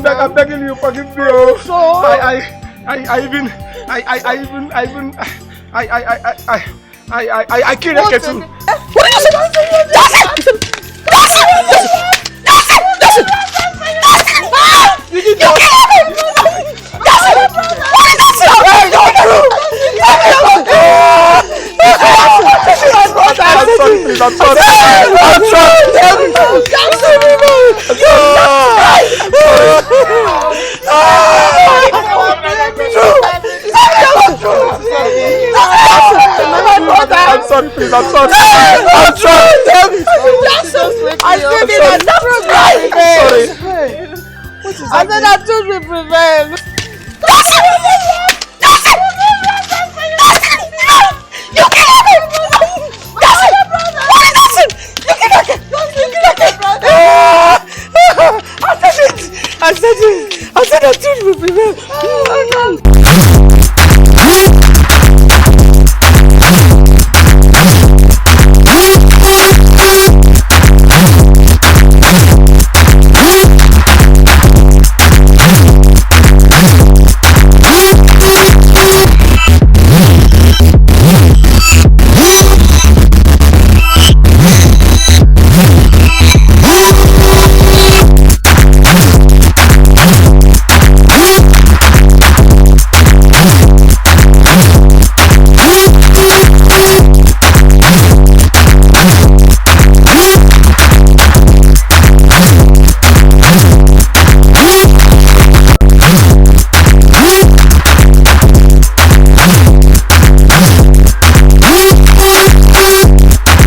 I'm begging you, forgive me. So I killed a kettle. What did you say? That's it! You did not. That's it! What is that? Hey, go in the room! I'm sorry, please. I'm sorry. I'm sorry, please. I'm sorry. I said that truth will prevail. You killed him! That's it! What is that? You killed him! I said that truth will prevail.